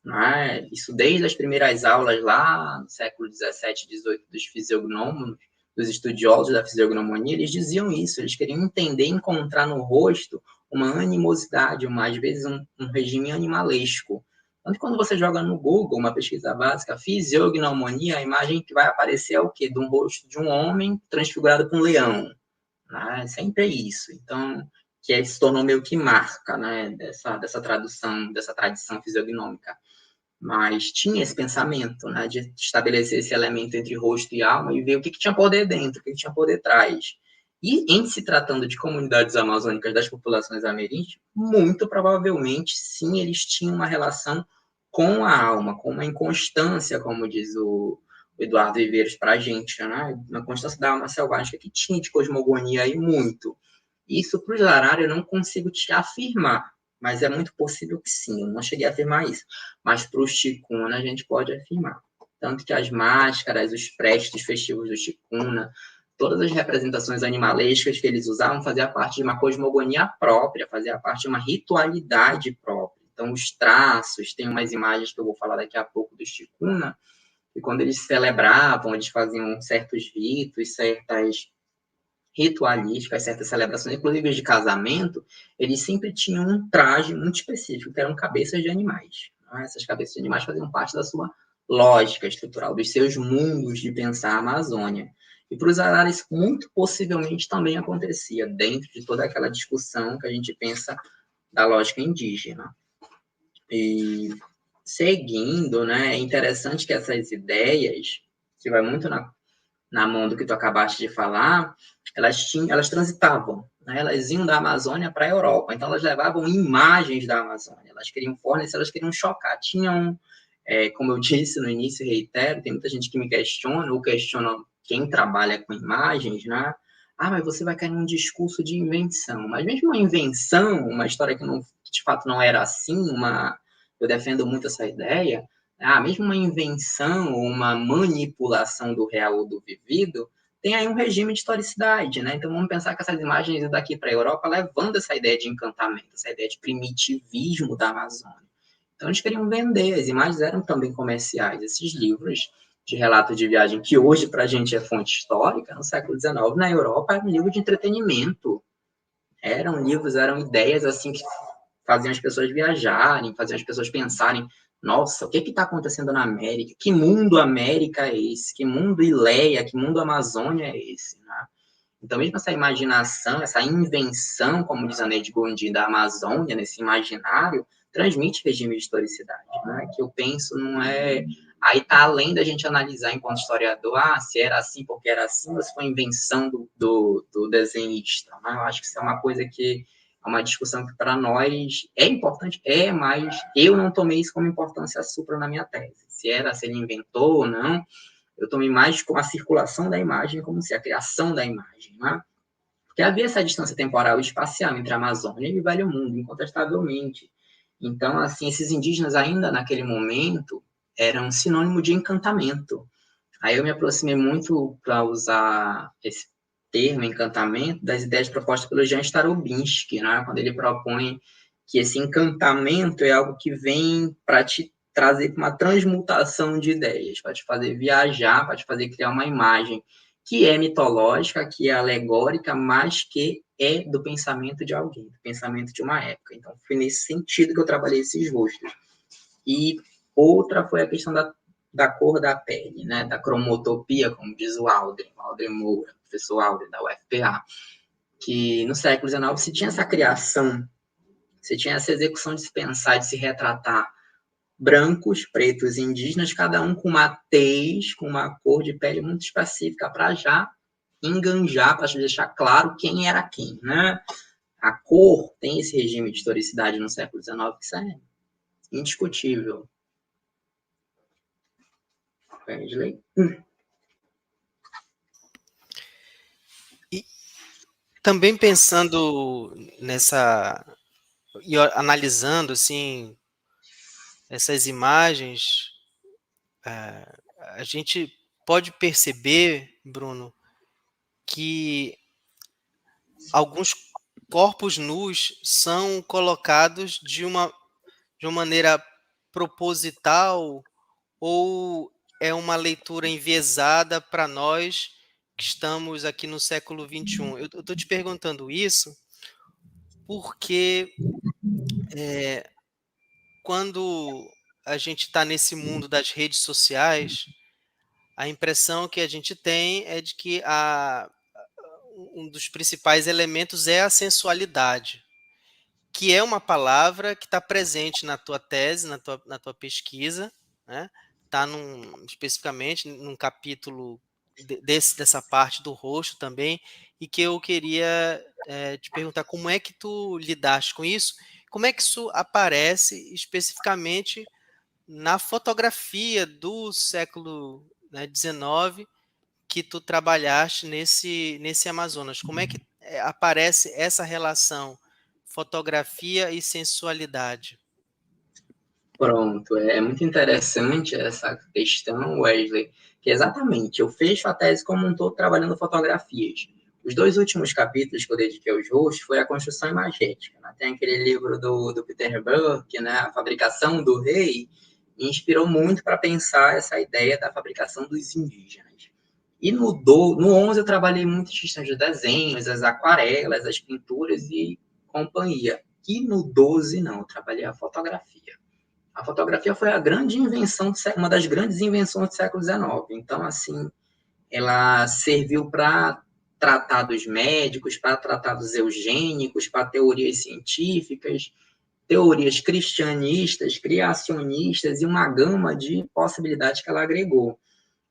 né? Isso desde as primeiras aulas lá, no século XVII, XVIII, dos fisiognomos, dos estudiosos da fisiognomonia, eles diziam isso, eles queriam entender, encontrar no rosto uma animosidade, às vezes um regime animalesco. Tanto que quando você joga no Google uma pesquisa básica, fisiognomonia, a imagem que vai aparecer é o quê? De um rosto de um homem transfigurado com um leão. Né? Sempre é isso. Então, que se tornou meio que marca, né? dessa tradução, dessa tradição fisiognômica. Mas tinha esse pensamento, né, de estabelecer esse elemento entre rosto e alma e ver o que tinha por dentro, o que tinha por detrás. E em se tratando de comunidades amazônicas das populações ameríndias, muito provavelmente, sim, eles tinham uma relação com a alma, com uma inconstância, como diz o Eduardo Viveiros para a gente, né? Uma constância da alma selvagem que tinha de cosmogonia aí muito. Isso para os Arara eu não consigo te afirmar, mas é muito possível que sim, eu não cheguei a afirmar isso. Mas para os Ticuna a gente pode afirmar. Tanto que as máscaras, os prestes festivos do Ticuna, todas as representações animalescas que eles usavam faziam parte de uma cosmogonia própria, fazia parte de uma ritualidade própria. Então, os traços, tem umas imagens que eu vou falar daqui a pouco do Ticuna, e quando eles celebravam, eles faziam certos ritos, certas ritualísticas, certas celebrações, inclusive de casamento, eles sempre tinham um traje muito específico, que eram cabeças de animais. Essas cabeças de animais faziam parte da sua lógica estrutural, dos seus mundos de pensar a Amazônia. E para os araras, muito possivelmente também acontecia, dentro de toda aquela discussão que a gente pensa da lógica indígena. E seguindo, né, é interessante que essas ideias, que vai muito na mão do que tu acabaste de falar, elas transitavam, né? Elas iam da Amazônia para a Europa, então elas levavam imagens da Amazônia, elas queriam fornecer, elas queriam chocar. Tinham, como eu disse no início, reitero, tem muita gente que me questiona, ou questiona quem trabalha com imagens, né? Mas você vai cair num discurso de invenção. Mas mesmo uma invenção, uma história que de fato não era assim, eu defendo muito essa ideia, mesmo uma invenção ou uma manipulação do real ou do vivido, tem aí um regime de historicidade, né? Então vamos pensar que essas imagens daqui para a Europa levando essa ideia de encantamento, essa ideia de primitivismo da Amazônia. Então eles queriam vender, as imagens eram também comerciais. Esses livros de relato de viagem, que hoje para a gente é fonte histórica, no século XIX, na Europa, era um livro de entretenimento. Eram livros, eram ideias assim que faziam as pessoas viajarem, faziam as pessoas pensarem, nossa, o que está acontecendo na América? Que mundo América é esse? Que mundo Ileia, que mundo Amazônia é esse? Né? Então, mesmo essa imaginação, essa invenção, como diz a Neide Gondim, da Amazônia, nesse imaginário, transmite regime de historicidade, né? Que eu penso não é... Aí está além da gente analisar enquanto historiador, se era assim porque era assim, ou se foi invenção do desenhista. Né? Eu acho que isso é uma coisa que é uma discussão que para nós é importante, mas eu não tomei isso como importância supra na minha tese. Se ele inventou ou não, eu tomei mais com a circulação da imagem como se a criação da imagem, né? Porque havia essa distância temporal e espacial entre a Amazônia e o Velho Mundo, incontestavelmente. Então, assim, esses indígenas ainda naquele momento eram sinônimo de encantamento. Aí eu me aproximei muito para usar esse termo, encantamento, das ideias propostas pelo Jan Starobinski, né? Quando ele propõe que esse encantamento é algo que vem para te trazer uma transmutação de ideias, para te fazer viajar, para te fazer criar uma imagem que é mitológica, que é alegórica, mas que é do pensamento de alguém, do pensamento de uma época. Então, foi nesse sentido que eu trabalhei esses rostos. E outra foi a questão da cor da pele, né? Da cromotopia, como diz o Aldrin Moura, professor Aldrin da UFPA, que no século XIX se tinha essa criação, se tinha essa execução de se pensar, de se retratar brancos, pretos e indígenas, cada um com uma tez, com uma cor de pele muito específica, para já enganjar, para deixar claro quem era quem, né? A cor tem esse regime de historicidade no século XIX, que isso é indiscutível. E também pensando e analisando assim essas imagens, a gente pode perceber, Bruno, que alguns corpos nus são colocados de uma maneira proposital, ou é uma leitura enviesada para nós que estamos aqui no século XXI? Eu estou te perguntando isso porque quando a gente está nesse mundo das redes sociais, a impressão que a gente tem é de que um dos principais elementos é a sensualidade, que é uma palavra que está presente na tua tese, na tua pesquisa, né? Está especificamente num capítulo dessa parte do rosto também, e que eu queria te perguntar como é que tu lidaste com isso, como é que isso aparece especificamente na fotografia do século, né, XIX, que tu trabalhaste nesse Amazonas. Como é que aparece essa relação fotografia e sensualidade? Pronto, é muito interessante essa questão, Wesley, que exatamente, eu fecho a tese como um todo trabalhando fotografias. Os dois últimos capítulos que eu dediquei aos rostos foi a construção imagética. Né? Tem aquele livro do Peter Burke, né? A Fabricação do Rei, me inspirou muito para pensar essa ideia da fabricação dos indígenas. E no 11 eu trabalhei muito questões de desenhos, as aquarelas, as pinturas e companhia. E no 12 não, eu trabalhei a fotografia. A fotografia foi a grande invenção, uma das grandes invenções do século XIX. Então, assim, ela serviu para tratados médicos, para tratados eugênicos, para teorias científicas, teorias cristianistas, criacionistas e uma gama de possibilidades que ela agregou.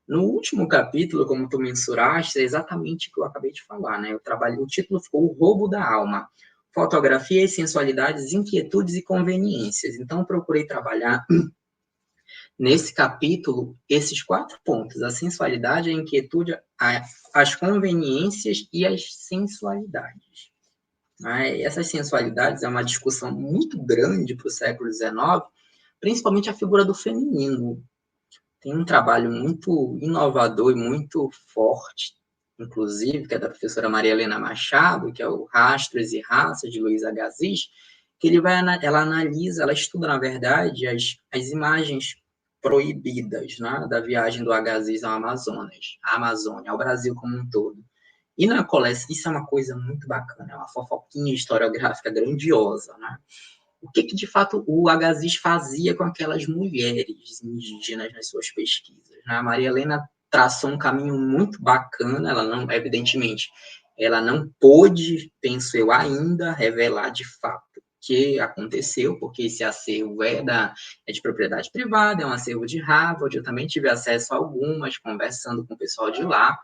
No último capítulo, como tu mensuraste, é exatamente o que eu acabei de falar, né? O título ficou O Roubo da Alma. Fotografias, sensualidades, inquietudes e conveniências. Então, procurei trabalhar nesse capítulo esses 4 pontos: a sensualidade, a inquietude, as conveniências e as sensualidades. Essas sensualidades é uma discussão muito grande para o século XIX, principalmente a figura do feminino. Tem um trabalho muito inovador e muito forte, inclusive, que é da professora Maria Helena Machado, que é o Rastros e Raças, de Luiz Agassiz, que ela analisa, ela estuda, na verdade, as imagens proibidas, né, da viagem do Agassiz ao Amazonas, à Amazônia, ao Brasil como um todo. E na coleção, isso é uma coisa muito bacana, é uma fofoquinha historiográfica grandiosa, né? o que de fato o Agassiz fazia com aquelas mulheres indígenas nas suas pesquisas. Né? A Maria Helena traçou um caminho muito bacana, ela não, evidentemente, ela não pôde, penso eu, ainda revelar de fato o que aconteceu, porque esse acervo é de propriedade privada, é um acervo de Harvard, eu também tive acesso a algumas, conversando com o pessoal de lá,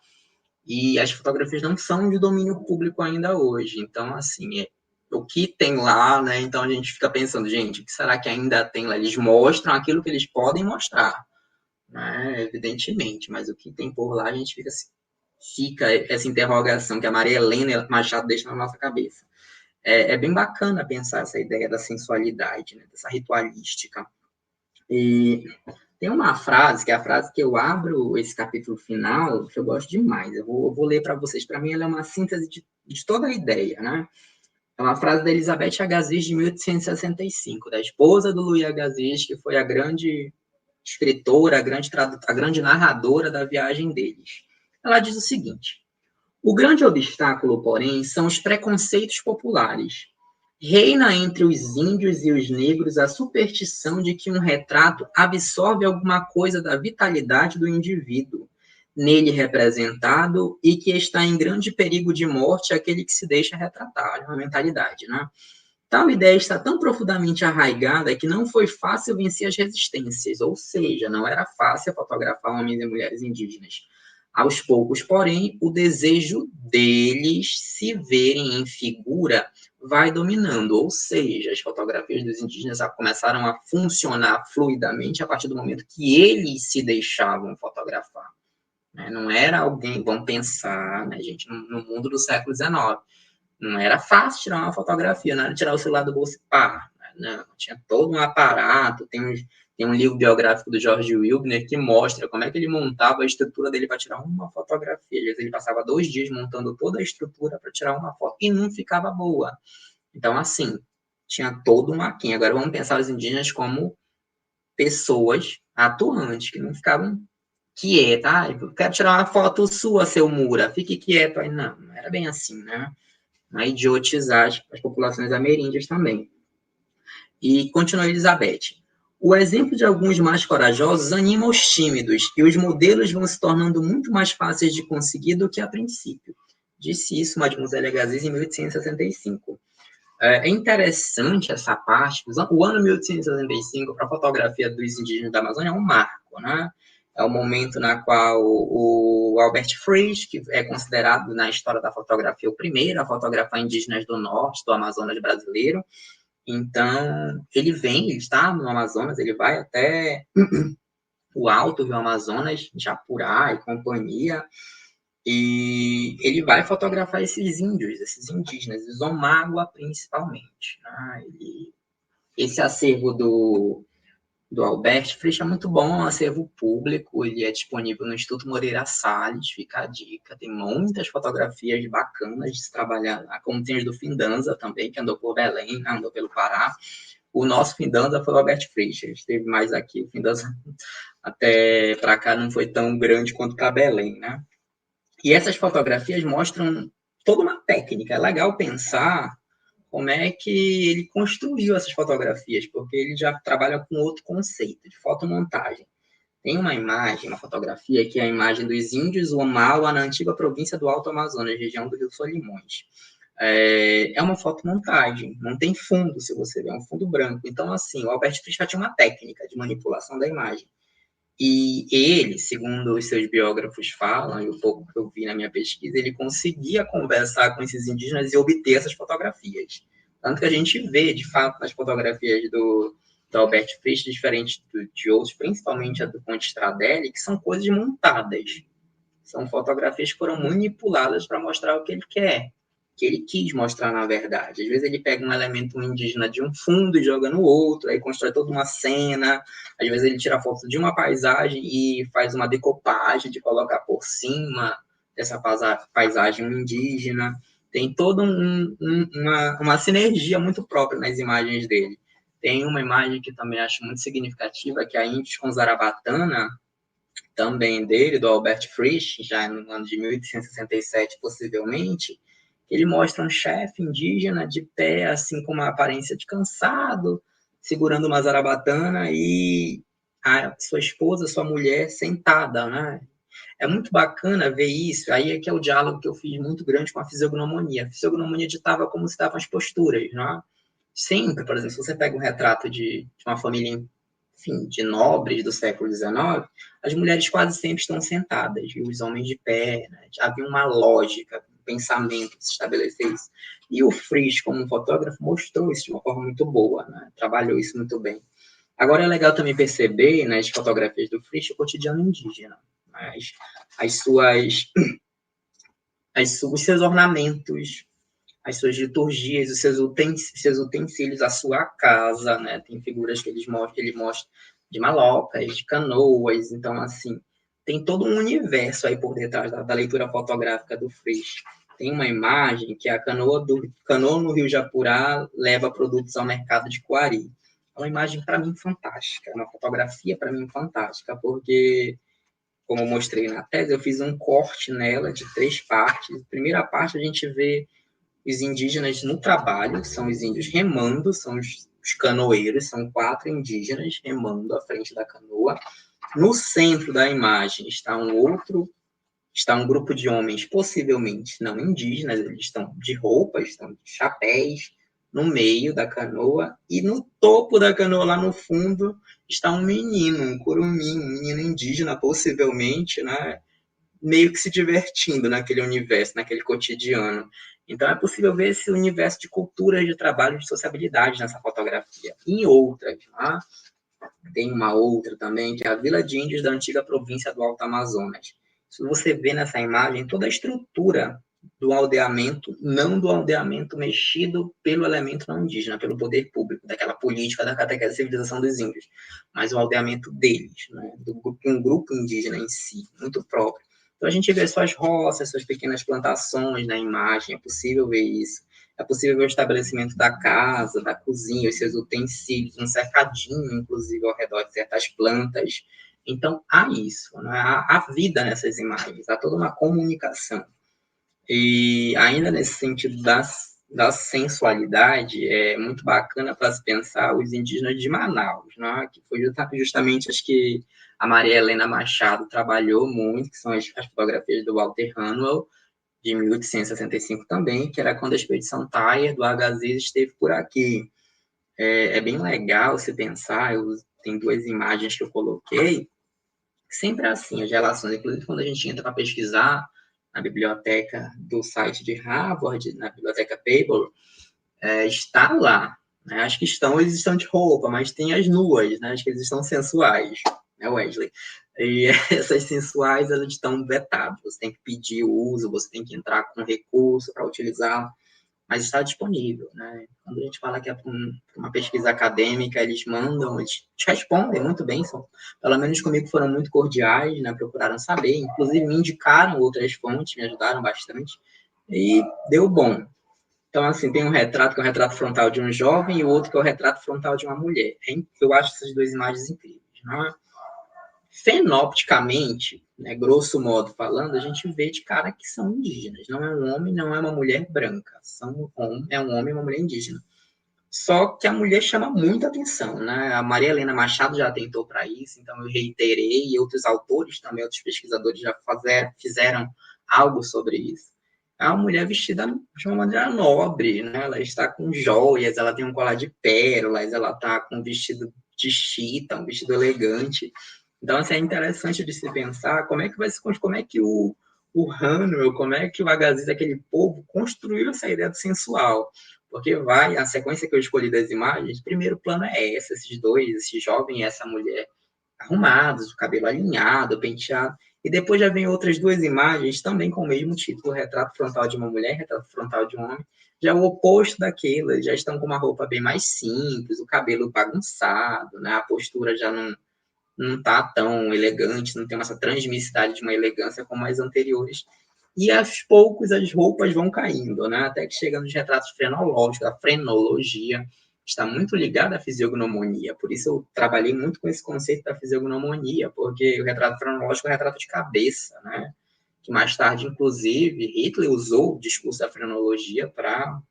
e as fotografias não são de domínio público ainda hoje. Então, assim, o que tem lá, né? Então a gente fica pensando, gente, o que será que ainda tem lá? Eles mostram aquilo que eles podem mostrar, né? Evidentemente, mas o que tem por lá, a gente fica essa interrogação que a Maria Helena Machado deixa na nossa cabeça. É bem bacana pensar essa ideia da sensualidade, né? Dessa ritualística. E tem uma frase, que é a frase que eu abro esse capítulo final, que eu gosto demais. Eu vou ler para vocês. Para mim, ela é uma síntese de toda a ideia, né? É uma frase da Elizabeth Agassiz, de 1865, da esposa do Louis Agassiz, que foi a grande escritora, a grande narradora da viagem deles. Ela diz o seguinte: o grande obstáculo, porém, são os preconceitos populares. Reina entre os índios e os negros a superstição de que um retrato absorve alguma coisa da vitalidade do indivíduo, nele representado, e que está em grande perigo de morte aquele que se deixa retratar. É uma mentalidade, né? Tal ideia está tão profundamente arraigada que não foi fácil vencer as resistências, ou seja, não era fácil fotografar homens e mulheres indígenas. Aos poucos, porém, o desejo deles se verem em figura vai dominando, ou seja, as fotografias dos indígenas começaram a funcionar fluidamente a partir do momento que eles se deixavam fotografar. Não era alguém, vamos pensar, né, gente, no mundo do século XIX, não era fácil tirar uma fotografia, não era tirar o celular do bolso e pá. Não, tinha todo um aparato. Tem um livro biográfico do George Wilbner que mostra como é que ele montava a estrutura dele para tirar uma fotografia. Às vezes ele passava 2 dias montando toda a estrutura para tirar uma foto e não ficava boa. Então, assim, tinha todo um maquinha. Agora vamos pensar os indígenas como pessoas atuantes, que não ficavam quietas. Ah, eu quero tirar uma foto sua, seu Mura, fique quieto. Aí, não era bem assim, né? A idiotizar as populações ameríndias também. E continua Elizabeth. O exemplo de alguns mais corajosos anima os tímidos, e os modelos vão se tornando muito mais fáceis de conseguir do que a princípio. Disse isso Mademoiselle Agassiz em 1865. É interessante essa parte. O ano 1865, para a fotografia dos indígenas da Amazônia, é um marco, né? É o momento na qual o Albert Frisch, que é considerado na história da fotografia o primeiro a fotografar indígenas do norte, do Amazonas brasileiro. Então, ele está no Amazonas, ele vai até o alto do Amazonas, Japurá e companhia, e ele vai fotografar esses índios, esses indígenas, Zomágua principalmente. Né? Esse acervo do Albert Freixo é muito bom, é um acervo público, ele é disponível no Instituto Moreira Salles, fica a dica, tem muitas fotografias bacanas de se trabalhar, como tem as do Findanza também, que andou por Belém, andou pelo Pará. O nosso Findanza foi o Albert Freixo, ele esteve mais aqui, o Findanza até para cá não foi tão grande quanto para Belém, né? E essas fotografias mostram toda uma técnica. É legal pensar como é que ele construiu essas fotografias, porque ele já trabalha com outro conceito de fotomontagem. Tem uma imagem, uma fotografia, que é a imagem dos índios Uamaua na antiga província do Alto Amazonas, região do Rio Solimões. É uma fotomontagem, não tem fundo, se você ver, é um fundo branco. Então, assim, o Albert Frisch tinha uma técnica de manipulação da imagem. E ele, segundo os seus biógrafos falam, e o pouco que eu vi na minha pesquisa, ele conseguia conversar com esses indígenas e obter essas fotografias. Tanto que a gente vê, de fato, nas fotografias do Albert Frisch, diferente de outros, principalmente a do Ponte Stradelli, que são coisas montadas. São fotografias que foram manipuladas para mostrar o que ele quer, que ele quis mostrar na verdade. Às vezes ele pega um elemento indígena de um fundo e joga no outro, aí constrói toda uma cena. Às vezes ele tira foto de uma paisagem e faz uma decopagem de colocar por cima dessa paisagem indígena. Tem toda uma sinergia muito própria nas imagens dele. Tem uma imagem que também acho muito significativa, que é a Índios com Zarabatana, também dele, do Albert Frisch, já no ano de 1867, possivelmente, Ele mostra um chefe indígena de pé, assim, com uma aparência de cansado, segurando uma zarabatana, e a sua esposa, sua mulher, sentada, né? É muito bacana ver isso. Aí é que é o diálogo que eu fiz muito grande com a fisiognomonia. A fisiognomonia ditava como se estavam as posturas, né? Sempre, por exemplo, se você pega um retrato de uma família, enfim, de nobres do século XIX, as mulheres quase sempre estão sentadas, e os homens de pé, né? Havia uma lógica, um pensamento que se estabeleceu isso. E o Frisch, como fotógrafo, mostrou isso de uma forma muito boa, né? Trabalhou isso muito bem. Agora é legal também perceber nas fotografias do Frisch o cotidiano indígena, as, as suas, os seus ornamentos, as suas liturgias, os seus utensílios, a sua casa, né? Tem figuras que ele mostra de malocas, de canoas, então, assim, tem todo um universo aí por detrás da leitura fotográfica do Freixo. Tem uma imagem que é a canoa no Rio Japurá leva produtos ao mercado de Coari. É uma imagem, para mim, fantástica, uma fotografia, para mim, fantástica, porque como eu mostrei na tese, eu fiz um corte nela de 3 partes. Primeira parte, a gente vê os indígenas no trabalho, são os índios remando, são os canoeiros, são 4 indígenas remando à frente da canoa. No centro da imagem está um grupo de homens, possivelmente não indígenas, eles estão de roupas, estão de chapéus, no meio da canoa, e no topo da canoa, lá no fundo, está um menino, um curumim, um menino indígena, possivelmente, né, meio que se divertindo naquele universo, naquele cotidiano. Então é possível ver esse universo de cultura, de trabalho, de sociabilidade nessa fotografia. Em outras, né? Tem uma outra também, que é a Vila de Índios da antiga província do Alto Amazonas. Se você vê nessa imagem toda a estrutura do aldeamento, não do aldeamento mexido pelo elemento não indígena, pelo poder público, daquela política da catequese e civilização dos índios, mas o aldeamento deles, né, um grupo indígena em si, muito próprio. Então a gente vê suas roças, suas pequenas plantações na imagem, é possível ver isso. É possível ver o estabelecimento da casa, da cozinha, os seus utensílios, um cercadinho, inclusive, ao redor de certas plantas. Então, há isso, né? Há vida nessas imagens, há toda uma comunicação. E ainda nesse sentido da sensualidade, é muito bacana para se pensar os indígenas de Manaus, né? Que foi justamente as que a Maria Helena Machado trabalhou muito, que são as fotografias do Walter Hanwell, de 1865 também, que era quando a expedição Thayer do Agassiz esteve por aqui. É bem legal se pensar, tem 2 imagens que eu coloquei, sempre assim, as relações, inclusive quando a gente entra para pesquisar na biblioteca do site de Harvard, na biblioteca Paper, está lá. Né? Acho que eles estão de roupa, mas tem as nuas, né? Acho que eles estão sensuais, né, Wesley? E essas sensuais, elas estão vetadas. Você tem que pedir o uso, você tem que entrar com recurso para utilizar, mas está disponível, né? Quando a gente fala que é para uma pesquisa acadêmica, eles mandam, eles te respondem muito bem, pelo menos comigo foram muito cordiais, né? Procuraram saber, inclusive me indicaram outras fontes, me ajudaram bastante, e deu bom. Então, assim, tem um retrato que é o retrato frontal de um jovem e o outro que é o retrato frontal de uma mulher. Eu acho essas 2 imagens incríveis, não é? Fenopticamente, né, grosso modo falando, a gente vê de cara que são indígenas. Não é um homem, não é uma mulher branca. É um homem e uma mulher indígena. Só que a mulher chama muita atenção, né? A Maria Helena Machado já tentou para isso, então eu reiterei, e outros autores também, outros pesquisadores já fizeram algo sobre isso. É uma mulher vestida de uma maneira nobre, né? Ela está com joias, ela tem um colar de pérolas, ela está com um vestido de chita, um vestido elegante. Então, assim, é interessante de se pensar como é que o Hahnemann, como é que o Agassiz, aquele povo, construiu essa ideia do sensual. Porque a sequência que eu escolhi das imagens, primeiro plano é esses 2, esse jovem e essa mulher arrumados, o cabelo alinhado, penteado, e depois já vem outras 2 imagens, também com o mesmo título, retrato frontal de uma mulher, retrato frontal de um homem, já o oposto daquilo, eles já estão com uma roupa bem mais simples, o cabelo bagunçado, né? A postura já não tá tão elegante, não tem essa transmissividade de uma elegância como as anteriores. E aos poucos as roupas vão caindo, né? Até que chega nos retratos frenológicos, a frenologia está muito ligada à fisiognomonia. Por isso eu trabalhei muito com esse conceito da fisiognomonia, porque o retrato frenológico é o retrato de cabeça, né? que mais tarde, inclusive, Hitler usou o discurso da frenologia para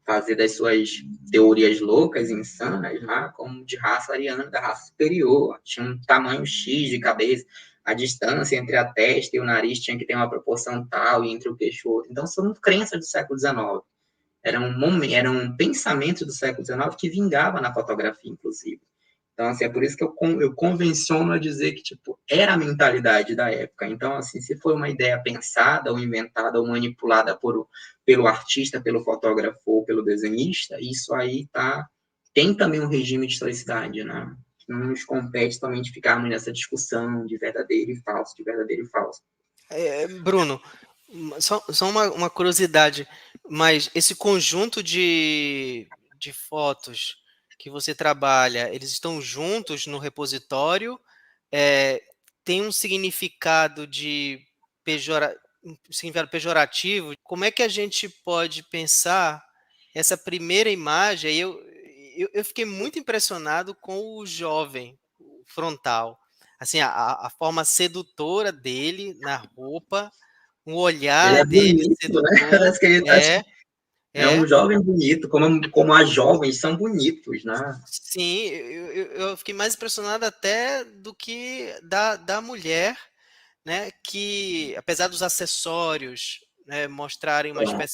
fazer das suas teorias loucas, insanas, né, como de raça ariana, da raça superior. Tinha um tamanho X de cabeça, a distância entre a testa e o nariz tinha que ter uma proporção tal, e entre o queixo outro. Então, são crenças do século XIX. Era um pensamento do século XIX que vingava na fotografia, inclusive. Então, assim, é por isso que eu convenciono a dizer que, tipo, era a mentalidade da época. Então, assim, se foi uma ideia pensada ou inventada ou manipulada pelo artista, pelo fotógrafo ou pelo desenhista, isso aí tem também um regime de historicidade, né? Não nos compete somente ficarmos nessa discussão de verdadeiro e falso, de verdadeiro e falso. Bruno, só uma curiosidade, mas esse conjunto de fotos que você trabalha, eles estão juntos no repositório? É, tem um significado de significado pejorativo? Como é que a gente pode pensar essa primeira imagem? Eu fiquei muito impressionado com o jovem o frontal. Assim, a forma sedutora dele na roupa, o Ele olhar é dele bonito, né? sedutor. Parece que ele É, é um é. jovem bonito, como as jovens são bonitos, né? Sim, eu fiquei mais impressionado até do que da mulher, né, que apesar dos acessórios, né, mostrarem Pronto, uma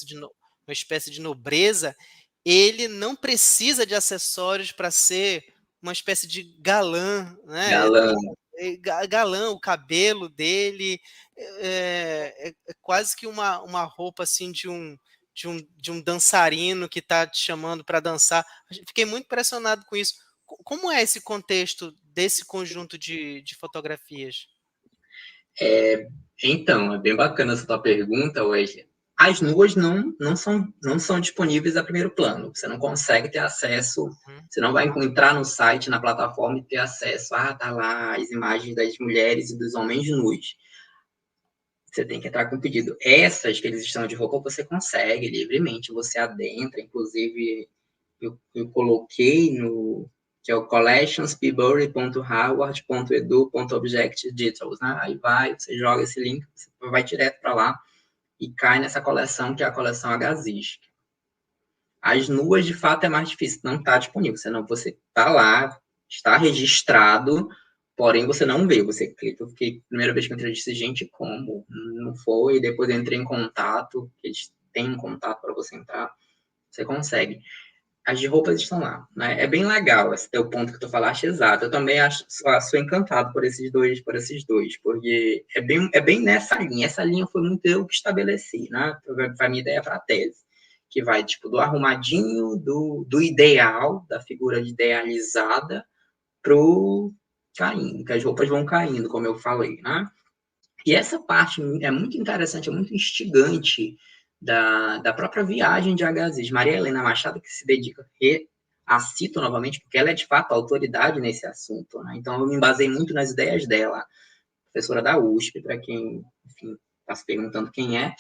espécie de nobreza, ele não precisa de acessórios para ser uma espécie de galã, né? galã. Galã, o cabelo dele é quase que uma roupa assim de um dançarino que está te chamando para dançar. Fiquei muito impressionado com isso. Como é esse contexto desse conjunto de fotografias? Então, é bem bacana essa tua pergunta, Wesley. As nuas não são disponíveis a primeiro plano. Você não consegue ter acesso, Uhum. você não vai entrar no site, na plataforma e ter acesso. Ah, tá lá as imagens das mulheres e dos homens nus. Você tem que entrar com pedido. Essas que eles estão de roupa, você consegue livremente, você adentra. Inclusive, eu coloquei no que é o collectionspeabury.harvard.edu.object details, né? Aí vai, você joga esse link, você vai direto para lá e cai nessa coleção que é a coleção Agassiz. As nuas, de fato, é mais difícil, não está disponível, senão você está lá, está registrado, porém você não vê, você clica. Eu fiquei, primeira vez que eu entrei, eu disse, gente, como? Não foi, depois eu entrei em contato, eles têm um contato para você entrar, você consegue. As de roupas estão lá, né? É bem legal esse teu ponto que tu falaste, exato. Eu também sou encantado por esses dois, porque é bem nessa linha. Essa linha foi muito eu que estabeleci, né? Foi a minha ideia para a tese, que vai tipo do arrumadinho, do ideal, da figura idealizada, pro caindo, que as roupas vão caindo, como eu falei, né? E essa parte é muito interessante, é muito instigante da própria viagem de Agassiz. Maria Helena Machado, que se dedica, a cito novamente, porque ela é de fato autoridade nesse assunto. Né? Então, eu me basei muito nas ideias dela, professora da USP, para quem, enfim, está se perguntando quem é.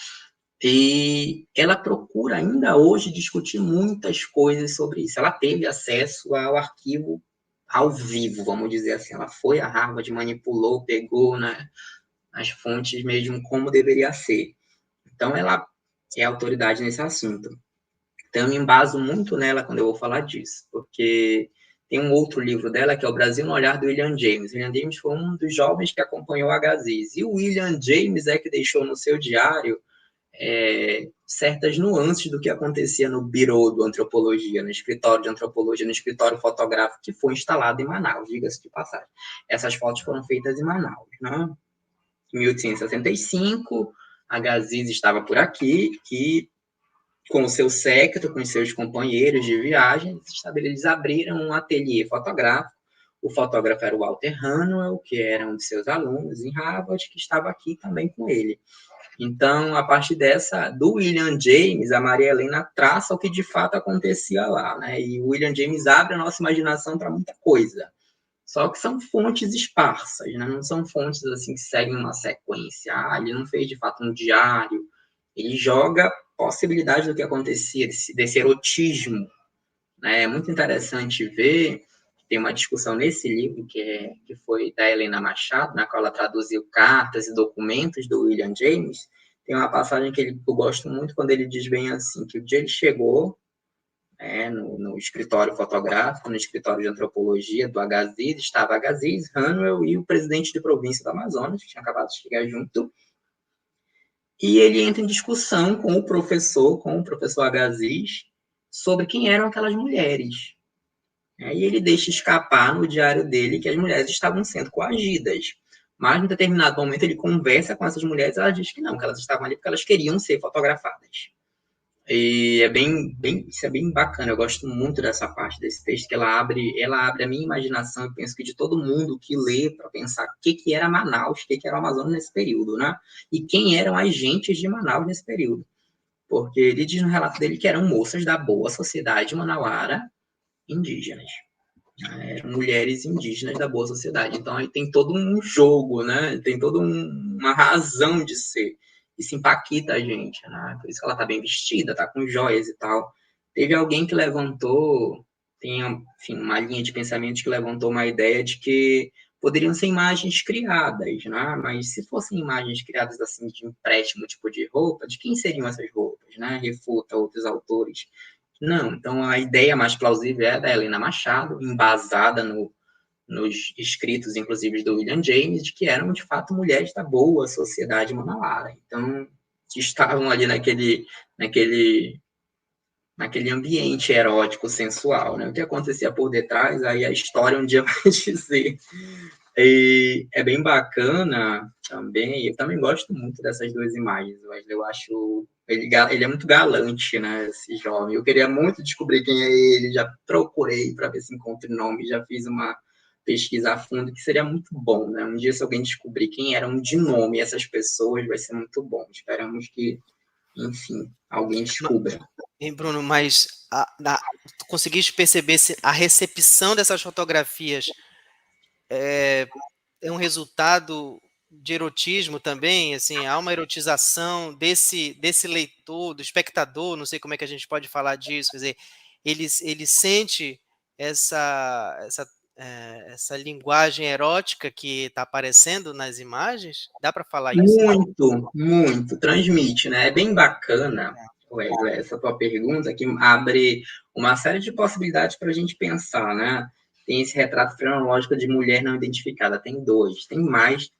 E ela procura ainda hoje discutir muitas coisas sobre isso. Ela teve acesso ao arquivo ao vivo, vamos dizer assim. Ela foi a Harvard, manipulou, pegou, né? As fontes mesmo como deveria ser. Então, ela é autoridade nesse assunto. Então, eu me embaso muito nela quando eu vou falar disso, porque tem um outro livro dela, que é O Brasil no Olhar, do William James. William James foi um dos jovens que acompanhou a Agassiz. E o William James é que deixou no seu diário certas nuances do que acontecia no Bureau de Antropologia, no escritório de antropologia, no escritório fotográfico que foi instalado em Manaus, diga-se de passagem. Essas fotos foram feitas em Manaus, né? Em 1865, Agassiz estava por aqui e, com o seu séquito, com os seus companheiros de viagem, eles abriram um ateliê fotográfico. O fotógrafo era o Walter Hanuel, que era um de seus alunos em Harvard, que estava aqui também com ele. Então, a partir do William James, a Maria Helena traça o que de fato acontecia lá, né? E o William James abre a nossa imaginação para muita coisa. Só que são fontes esparsas, né? Não são fontes assim que seguem uma sequência. Ele não fez de fato um diário. Ele joga possibilidades do que acontecia, desse erotismo. Né? É muito interessante ver tem uma discussão nesse livro, que foi da Helena Machado, na qual ela traduziu cartas e documentos do William James. Tem uma passagem que eu gosto muito, quando ele diz bem assim, que o dia ele chegou no escritório fotográfico, no escritório de antropologia do Agassiz, estava Agassiz, Hanuel e o presidente de província do Amazonas, que tinha acabado de chegar junto, e ele entra em discussão com o professor Agassiz, sobre quem eram aquelas mulheres. E ele deixa escapar no diário dele que as mulheres estavam sendo coagidas. Mas, em determinado momento, ele conversa com essas mulheres e elas dizem que não, que elas estavam ali porque elas queriam ser fotografadas. E isso é bem bacana. Eu gosto muito dessa parte desse texto, que ela abre a minha imaginação. Eu penso que de todo mundo que lê para pensar o que era Manaus, o que era o Amazonas nesse período, né? E quem eram as gentes de Manaus nesse período. Porque ele diz no relato dele que eram moças da boa sociedade manauara indígenas. Eram mulheres indígenas da boa sociedade. Então, aí tem todo um jogo, né? Tem toda uma razão de ser. Isso impacta a gente, né? Por isso que ela tá bem vestida, tá com joias e tal. Teve alguém que levantou, tem, enfim, uma linha de pensamento que levantou uma ideia de que poderiam ser imagens criadas, né? Mas se fossem imagens criadas assim de empréstimo, tipo de roupa, de quem seriam essas roupas, né? Refuta outros autores. Não, então a ideia mais plausível é da Helena Machado, embasada nos escritos, inclusive, do William James, de que eram, de fato, mulheres da boa sociedade manauara. Então, que estavam ali naquele ambiente erótico, sensual. Né? O que acontecia por detrás, aí a história um dia vai dizer. E é bem bacana também, eu também gosto muito dessas duas imagens, mas eu acho ele é muito galante, né, esse jovem. Eu queria muito descobrir quem é ele, já procurei para ver se encontro nome, já fiz uma pesquisa a fundo, que seria muito bom, né? Um dia, se alguém descobrir quem eram de nome essas pessoas, vai ser muito bom. Esperamos que, enfim, alguém descubra. Hein, Bruno, mas tu conseguiste perceber se a recepção dessas fotografias é um resultado de erotismo também? Assim, há uma erotização desse leitor, do espectador, não sei como é que a gente pode falar disso, quer dizer, ele sente essa linguagem erótica que está aparecendo nas imagens? Dá para falar isso? Muito, muito, transmite, né? É bem bacana, Wesley, essa tua pergunta que abre uma série de possibilidades para a gente pensar, né? Tem esse retrato cronológico de mulher não identificada, tem dois, tem mais,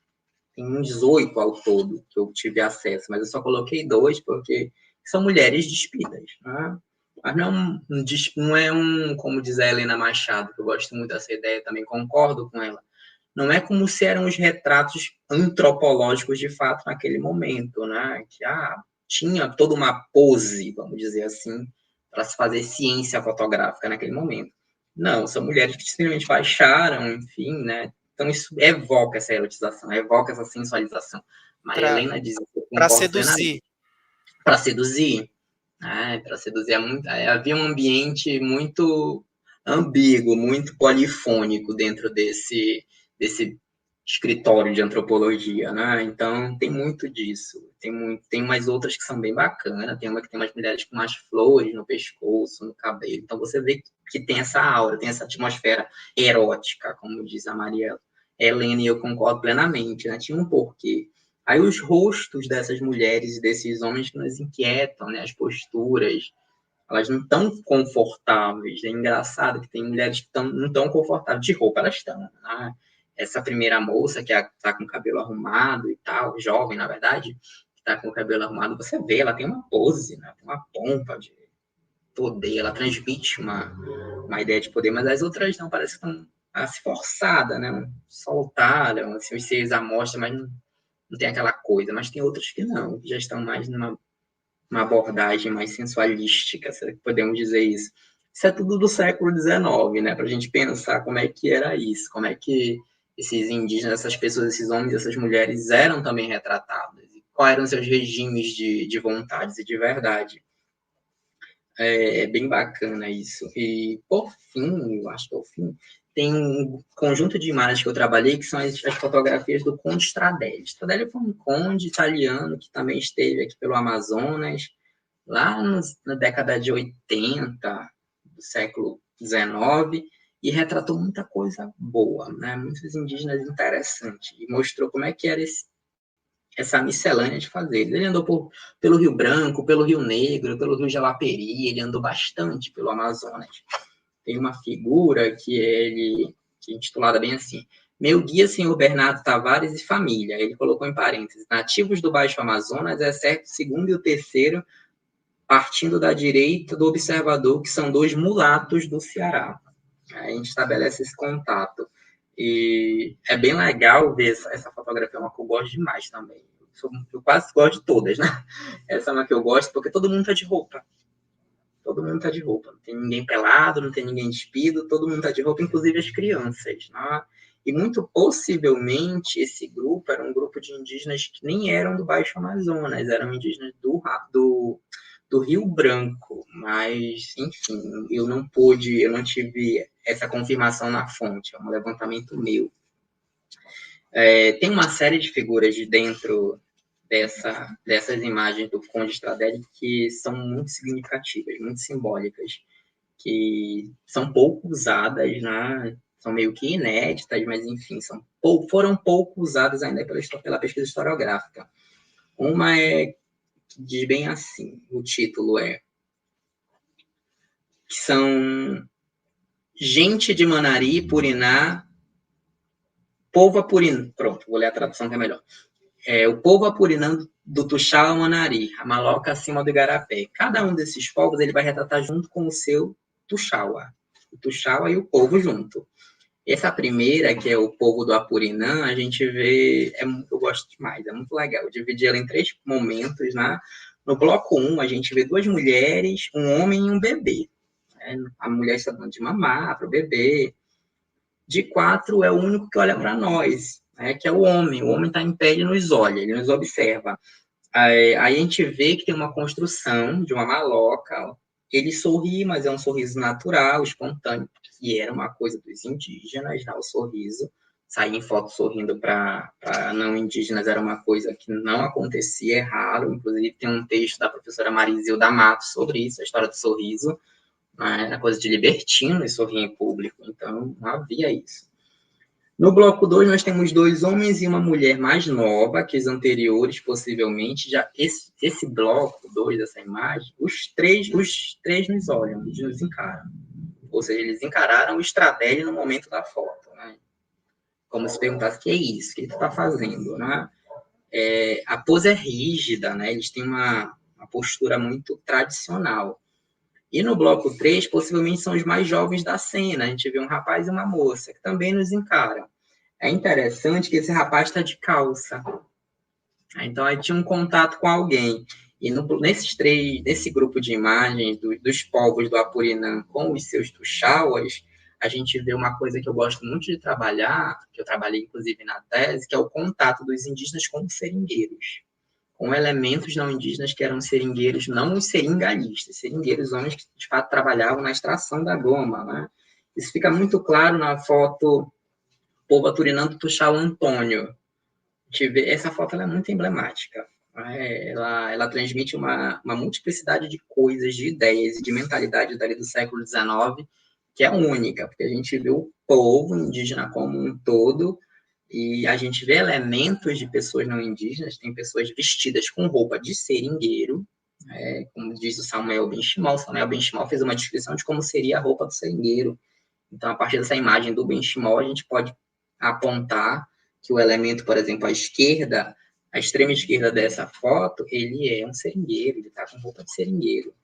tem uns 18 ao todo que eu tive acesso, mas eu só coloquei dois porque são mulheres despidas, né? Mas não é como diz a Helena Machado, que eu gosto muito dessa ideia, também concordo com ela, não é como se eram os retratos antropológicos de fato naquele momento, né? Que tinha toda uma pose, vamos dizer assim, para se fazer ciência fotográfica naquele momento. Não, são mulheres que simplesmente baixaram, enfim, né? Então isso evoca essa erotização, evoca essa sensualização. Mas a Helena diz, eu Para concordo plenamente, seduzir. para seduzir, para seduzir havia um ambiente muito ambíguo, muito polifônico dentro desse escritório de antropologia, né? Então tem muito disso. Tem umas outras que são bem bacanas. Tem uma que tem umas mulheres com umas flores no pescoço, no cabelo. Então você vê que tem essa aura, tem essa atmosfera erótica, como diz a Maria Helena, e eu concordo plenamente, né? Tinha um porquê. Aí os rostos dessas mulheres e desses homens que nos inquietam, né? As posturas, elas não estão confortáveis. É engraçado que tem mulheres que não estão confortáveis. De roupa elas estão, né? Essa primeira moça que está com o cabelo arrumado e tal, jovem, na verdade, que está com o cabelo arrumado, você vê, ela tem uma pose, né? Tem uma pompa de poder, ela transmite uma ideia de poder, mas as outras não, parece que estão se forçada, né? Soltaram, assim, os seios à mostra, mas não tem aquela coisa. Mas tem outras que não, que já estão mais numa uma abordagem mais sensualística, se podemos dizer isso. Isso é tudo do século XIX, né? Para a gente pensar como é que era isso, como é que esses indígenas, essas pessoas, esses homens, essas mulheres eram também retratados, e quais eram seus regimes de vontades e de verdade. É bem bacana isso. E, por fim, eu acho que é o fim, tem um conjunto de imagens que eu trabalhei, que são as fotografias do Conde Stradelli. Stradelli foi um conde italiano que também esteve aqui pelo Amazonas, lá na década de 80 do século XIX, e retratou muita coisa boa, né? Muitos indígenas interessantes, e mostrou como é que era essa miscelânea de fazeres. Ele andou pelo Rio Branco, pelo Rio Negro, pelo Rio Jalaperi, ele andou bastante pelo Amazonas. Tem uma figura que que é intitulada bem assim: Meu guia, senhor Bernardo Tavares e família. Ele colocou em parênteses: nativos do Baixo Amazonas, exceto o segundo e o terceiro, partindo da direita do observador, que são dois mulatos do Ceará. A gente estabelece esse contato. E é bem legal ver essa fotografia, é uma que eu gosto demais também. Eu quase gosto de todas, né? Essa é uma que eu gosto porque todo mundo tá de roupa. Todo mundo tá de roupa. Não tem ninguém pelado, não tem ninguém despido, todo mundo tá de roupa, inclusive as crianças, né? E muito possivelmente esse grupo era um grupo de indígenas que nem eram do Baixo Amazonas, eram indígenas do Rio Branco, mas, enfim, eu não tive essa confirmação na fonte, é um levantamento meu. Tem uma série de figuras de dentro dessas imagens do Conde Stradelli que são muito significativas, muito simbólicas, que são pouco usadas, né? São meio que inéditas, mas, enfim, foram pouco usadas ainda pela pesquisa historiográfica. Uma diz bem assim, o título que são gente de Manari, Puriná, povo apurinando. Pronto, vou ler a tradução que é melhor. O povo apurinando do Tuxal ao Manari, a maloca acima do Igarapé. Cada um desses povos ele vai retratar junto com o seu Tuxaua. O Tuxaua e o povo junto. Essa primeira, que é o povo do Apurinã, a gente vê, eu gosto demais, é muito legal. Eu dividi ela em 3 momentos, né? No bloco 1, a gente vê 2 mulheres, um homem e um bebê. A mulher está dando de mamar para o bebê. De 4 é o único que olha para nós, que é o homem. O homem está em pé e nos olha, ele nos observa. Aí a gente vê que tem uma construção de uma maloca. Ele sorri, mas é um sorriso natural, espontâneo, que era uma coisa dos indígenas, né, o sorriso. Sair em foto sorrindo para não indígenas era uma coisa que não acontecia, é raro. Inclusive, tem um texto da professora Marizilda Mato sobre isso, a história do sorriso. Era coisa de libertino e sorrir em público, então não havia isso. No bloco 2, nós temos 2 homens e uma mulher mais nova que os anteriores, possivelmente. Já esse bloco 2 dessa imagem, os três nos olham, eles nos encaram. Ou seja, eles encararam o Stradelli no momento da foto, né? Como se perguntasse: que é isso? O que ele está fazendo, né? A pose é rígida, né? Eles têm uma postura muito tradicional. E no bloco 3, possivelmente são os mais jovens da cena. A gente vê um rapaz e uma moça, que também nos encaram. É interessante que esse rapaz está de calça. Então, aí tinha um contato com alguém. E nesse grupo de imagens dos povos do Apurinã com os seus tuxauas, a gente vê uma coisa que eu gosto muito de trabalhar, que eu trabalhei inclusive na tese, que é o contato dos indígenas com os seringueiros, com elementos não indígenas que eram seringueiros, não os seringalhistas, seringueiros, homens que de fato trabalhavam na extração da goma, né? Isso fica muito claro na foto Povo Aturinando Tuxal Antônio. Essa foto ela é muito emblemática. Ela transmite uma multiplicidade de coisas, de ideias e de mentalidade dali do século XIX, que é única, porque a gente vê o povo indígena como um todo, e a gente vê elementos de pessoas não indígenas, tem pessoas vestidas com roupa de seringueiro, como diz o Samuel Benchimol. Samuel Benchimol fez uma descrição de como seria a roupa do seringueiro. Então, a partir dessa imagem do Benchimol, a gente pode apontar que o elemento, por exemplo, à esquerda, a extrema esquerda dessa foto, ele é um seringueiro, ele está com roupa de seringueiro,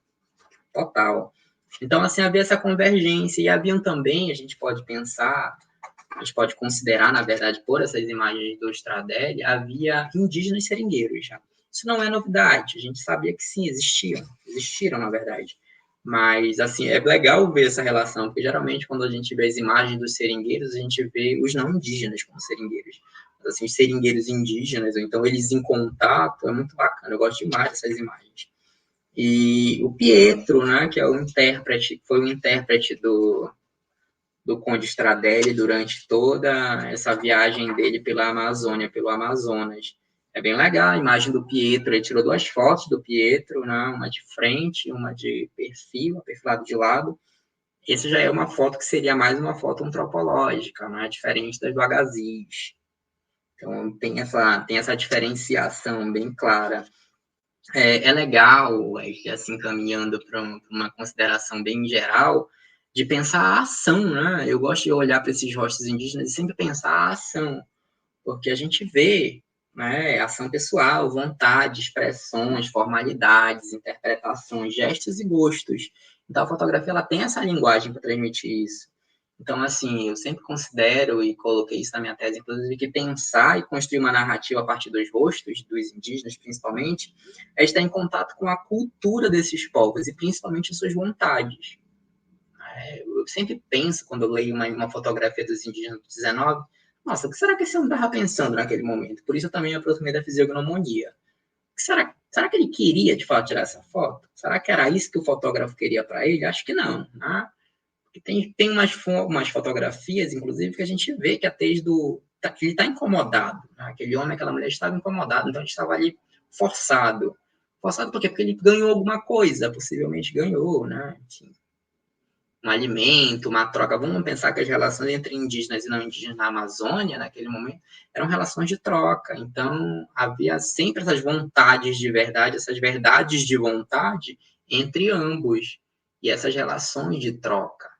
total. Então, assim, havia essa convergência, e haviam também, a gente pode pensar, a gente pode considerar, na verdade, por essas imagens do Stradelli, havia indígenas seringueiros já. Isso não é novidade, a gente sabia que sim, existiram, na verdade. Mas, assim, é legal ver essa relação, porque geralmente quando a gente vê as imagens dos seringueiros, a gente vê os não indígenas como seringueiros. Mas, assim, os seringueiros indígenas, ou então eles em contato, é muito bacana, eu gosto demais dessas imagens. E o Pietro, né, que é o intérprete, foi o intérprete do Conde Stradelli durante toda essa viagem dele pela Amazônia, pelo Amazonas. É bem legal a imagem do Pietro, ele tirou 2 fotos do Pietro, né? Uma de frente, uma de perfil, perfilado de lado, Essa já é uma foto que seria mais uma foto antropológica, né? Diferente das do Agassiz. Então, tem essa diferenciação bem clara. É legal, assim, caminhando para uma consideração bem geral, de pensar a ação, né? Eu gosto de olhar para esses rostos indígenas e sempre pensar a ação, porque a gente vê, né, ação pessoal, vontade, expressões, formalidades, interpretações, gestos e gostos. Então, a fotografia ela tem essa linguagem para transmitir isso. Então, assim, eu sempre considero, e coloquei isso na minha tese, inclusive, que pensar e construir uma narrativa a partir dos rostos, dos indígenas principalmente, é estar em contato com a cultura desses povos e principalmente suas vontades. Eu sempre penso, quando eu leio uma fotografia dos indígenas do 19, nossa, o que será que esse homem estava pensando naquele momento? Por isso eu também me aproximei da fisiognomonia. Será que ele queria, de fato, tirar essa foto? Será que era isso que o fotógrafo queria para ele? Acho que não, né? Tem umas fotografias, inclusive, que a gente vê que a tez ele está incomodado. Né? Aquele homem, aquela mulher estava incomodado, então a gente estava ali forçado. Forçado por quê? Porque ele ganhou alguma coisa, possivelmente ganhou, né? Enfim, um alimento, uma troca. Vamos pensar que as relações entre indígenas e não indígenas na Amazônia, naquele momento, eram relações de troca. Então, havia sempre essas vontades de verdade, essas verdades de vontade entre ambos. E essas relações de troca.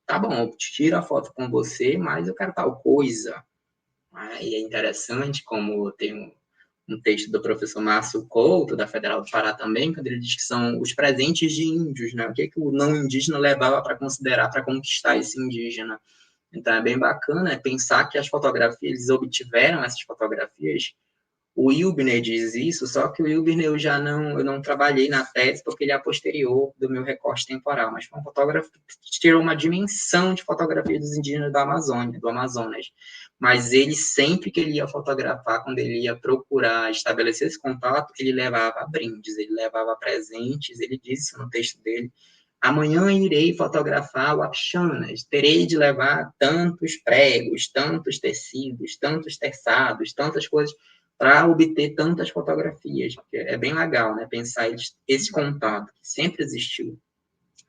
Tá bom, eu tiro a foto com você, mas eu quero tal coisa. E é interessante como tem um texto do professor Márcio Couto, da Federal do Pará também, quando ele diz que são os presentes de índios, né? O que o não indígena levava para considerar, para conquistar esse indígena. Então é bem bacana pensar que as fotografias, eles obtiveram essas fotografias. O Wilbner diz isso, só que o Wilbner eu não trabalhei na tese porque ele é a posterior do meu recorte temporal, mas foi um fotógrafo que tirou uma dimensão de fotografia dos indígenas da Amazônia, do Amazonas. Mas ele sempre que ele ia fotografar, quando ele ia procurar estabelecer esse contato, ele levava brindes, ele levava presentes, ele disse no texto dele: amanhã irei fotografar o Apixanas, terei de levar tantos pregos, tantos tecidos, tantos terçados, tantas coisas para obter tantas fotografias. É bem legal, né? Pensar esse contato que sempre existiu,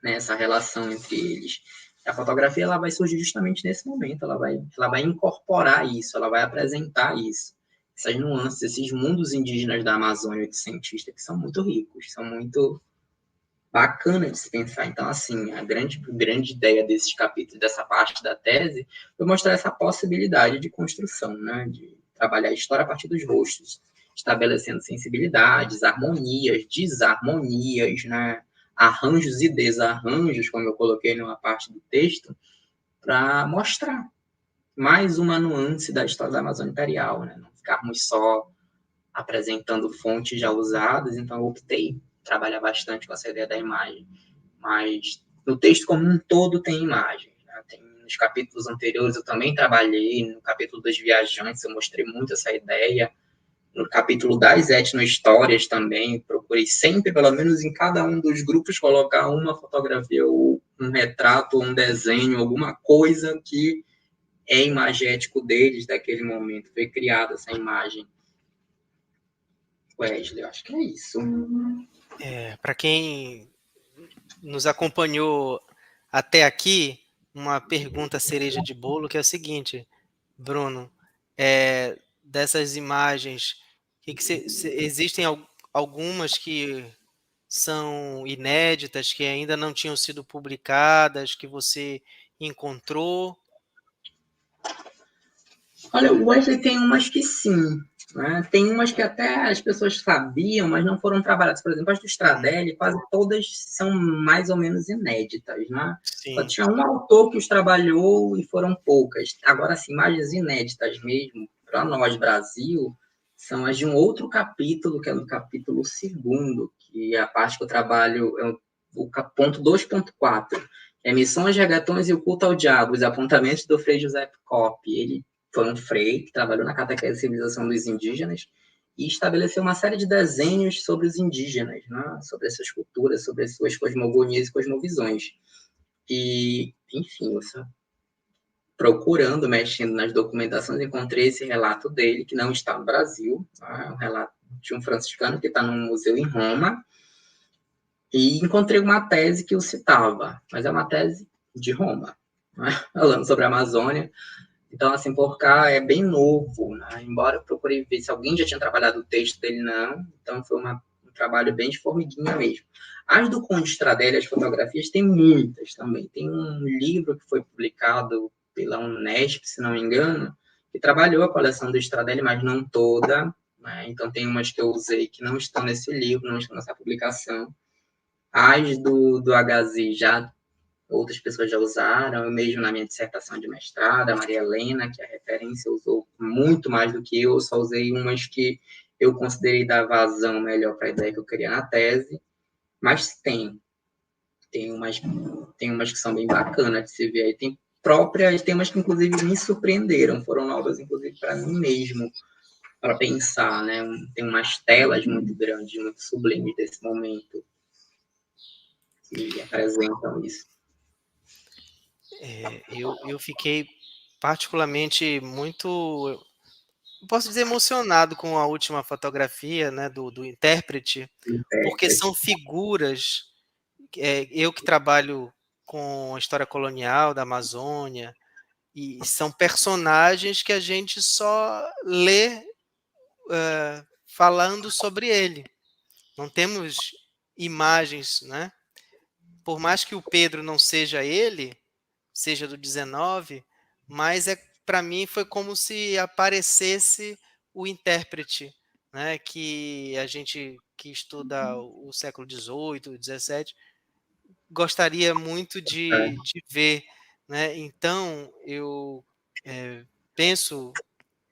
né? Essa relação entre eles. A fotografia ela vai surgir justamente nesse momento, ela vai incorporar isso, ela vai apresentar isso. Essas nuances, esses mundos indígenas da Amazônia de cientista que são muito ricos, são muito bacana de se pensar. Então, assim, a grande ideia desses capítulos, dessa parte da tese, foi mostrar essa possibilidade de construção, né? De trabalhar a história a partir dos rostos, estabelecendo sensibilidades, harmonias, desarmonias, né? Arranjos e desarranjos, como eu coloquei numa parte do texto, para mostrar mais uma nuance da história da Amazônia Imperial, né? Não ficarmos só apresentando fontes já usadas, então eu optei trabalhar bastante com essa ideia da imagem. Mas no texto como um todo tem imagens. Né? Nos capítulos anteriores eu também trabalhei, no capítulo dos viajantes eu mostrei muito essa ideia, no capítulo das etnohistórias também, procurei sempre, pelo menos em cada um dos grupos, colocar uma fotografia ou um retrato ou um desenho, alguma coisa que é imagético deles daquele momento. Foi criada essa imagem. Wesley, eu acho que é isso. Para quem nos acompanhou até aqui, uma pergunta cereja de bolo, que é o seguinte, Bruno, dessas imagens, existem algumas que são inéditas, que ainda não tinham sido publicadas, que você encontrou? Olha, o Wesley tem umas que sim. Né? Tem umas que até as pessoas sabiam, mas não foram trabalhadas. Por exemplo, as do Stradelli, quase todas são mais ou menos inéditas. Né? Só Sim. tinha um autor que os trabalhou e foram poucas. Agora, as imagens inéditas mesmo, para nós, Brasil, são as de um outro capítulo, que é no capítulo 2º, que é a parte que eu trabalho, é o ponto 2.4, é Missões, Regatões e o Culto ao Diabo, os apontamentos do Frei José Coppi. Ele foi um frei que trabalhou na catequese e civilização dos indígenas e estabeleceu uma série de desenhos sobre os indígenas, né? Sobre as suas culturas, sobre as suas cosmogonias e cosmovisões. E, enfim, procurando, mexendo nas documentações, encontrei esse relato dele, que não está no Brasil, tá? É um relato de um franciscano que está num museu em Roma, e encontrei uma tese que o citava, mas é uma tese de Roma, né? Falando sobre a Amazônia. Então, assim, por cá é bem novo, né? Embora eu procurei ver se alguém já tinha trabalhado o texto dele, não. Então, foi um trabalho bem de formiguinha mesmo. As do Conde Stradelli, as fotografias, tem muitas também. Tem um livro que foi publicado pela Unesp, se não me engano, que trabalhou a coleção do Stradelli, mas não toda, né? Então, tem umas que eu usei que não estão nesse livro, não estão nessa publicação. As do HZ já outras pessoas já usaram, eu mesmo na minha dissertação de mestrado, a Maria Helena, que é a referência, usou muito mais do que eu só usei umas que eu considerei dar vazão melhor para a ideia que eu queria na tese, mas tem umas, tem umas que são bem bacanas de se ver aí, tem umas que inclusive me surpreenderam, foram novas inclusive para mim mesmo, para pensar, né? Tem umas telas muito grandes, muito sublimes desse momento que apresentam isso. Eu fiquei particularmente muito, posso dizer, emocionado com a última fotografia, né, do intérprete, porque são figuras, eu que trabalho com a história colonial da Amazônia, e são personagens que a gente só lê falando sobre ele. Não temos imagens, né? Por mais que o Pedro não seja ele, seja do 19, mas para mim foi como se aparecesse o intérprete, né? Que a gente que estuda o século XVIII, XVII, gostaria muito de ver, né? Então eu penso,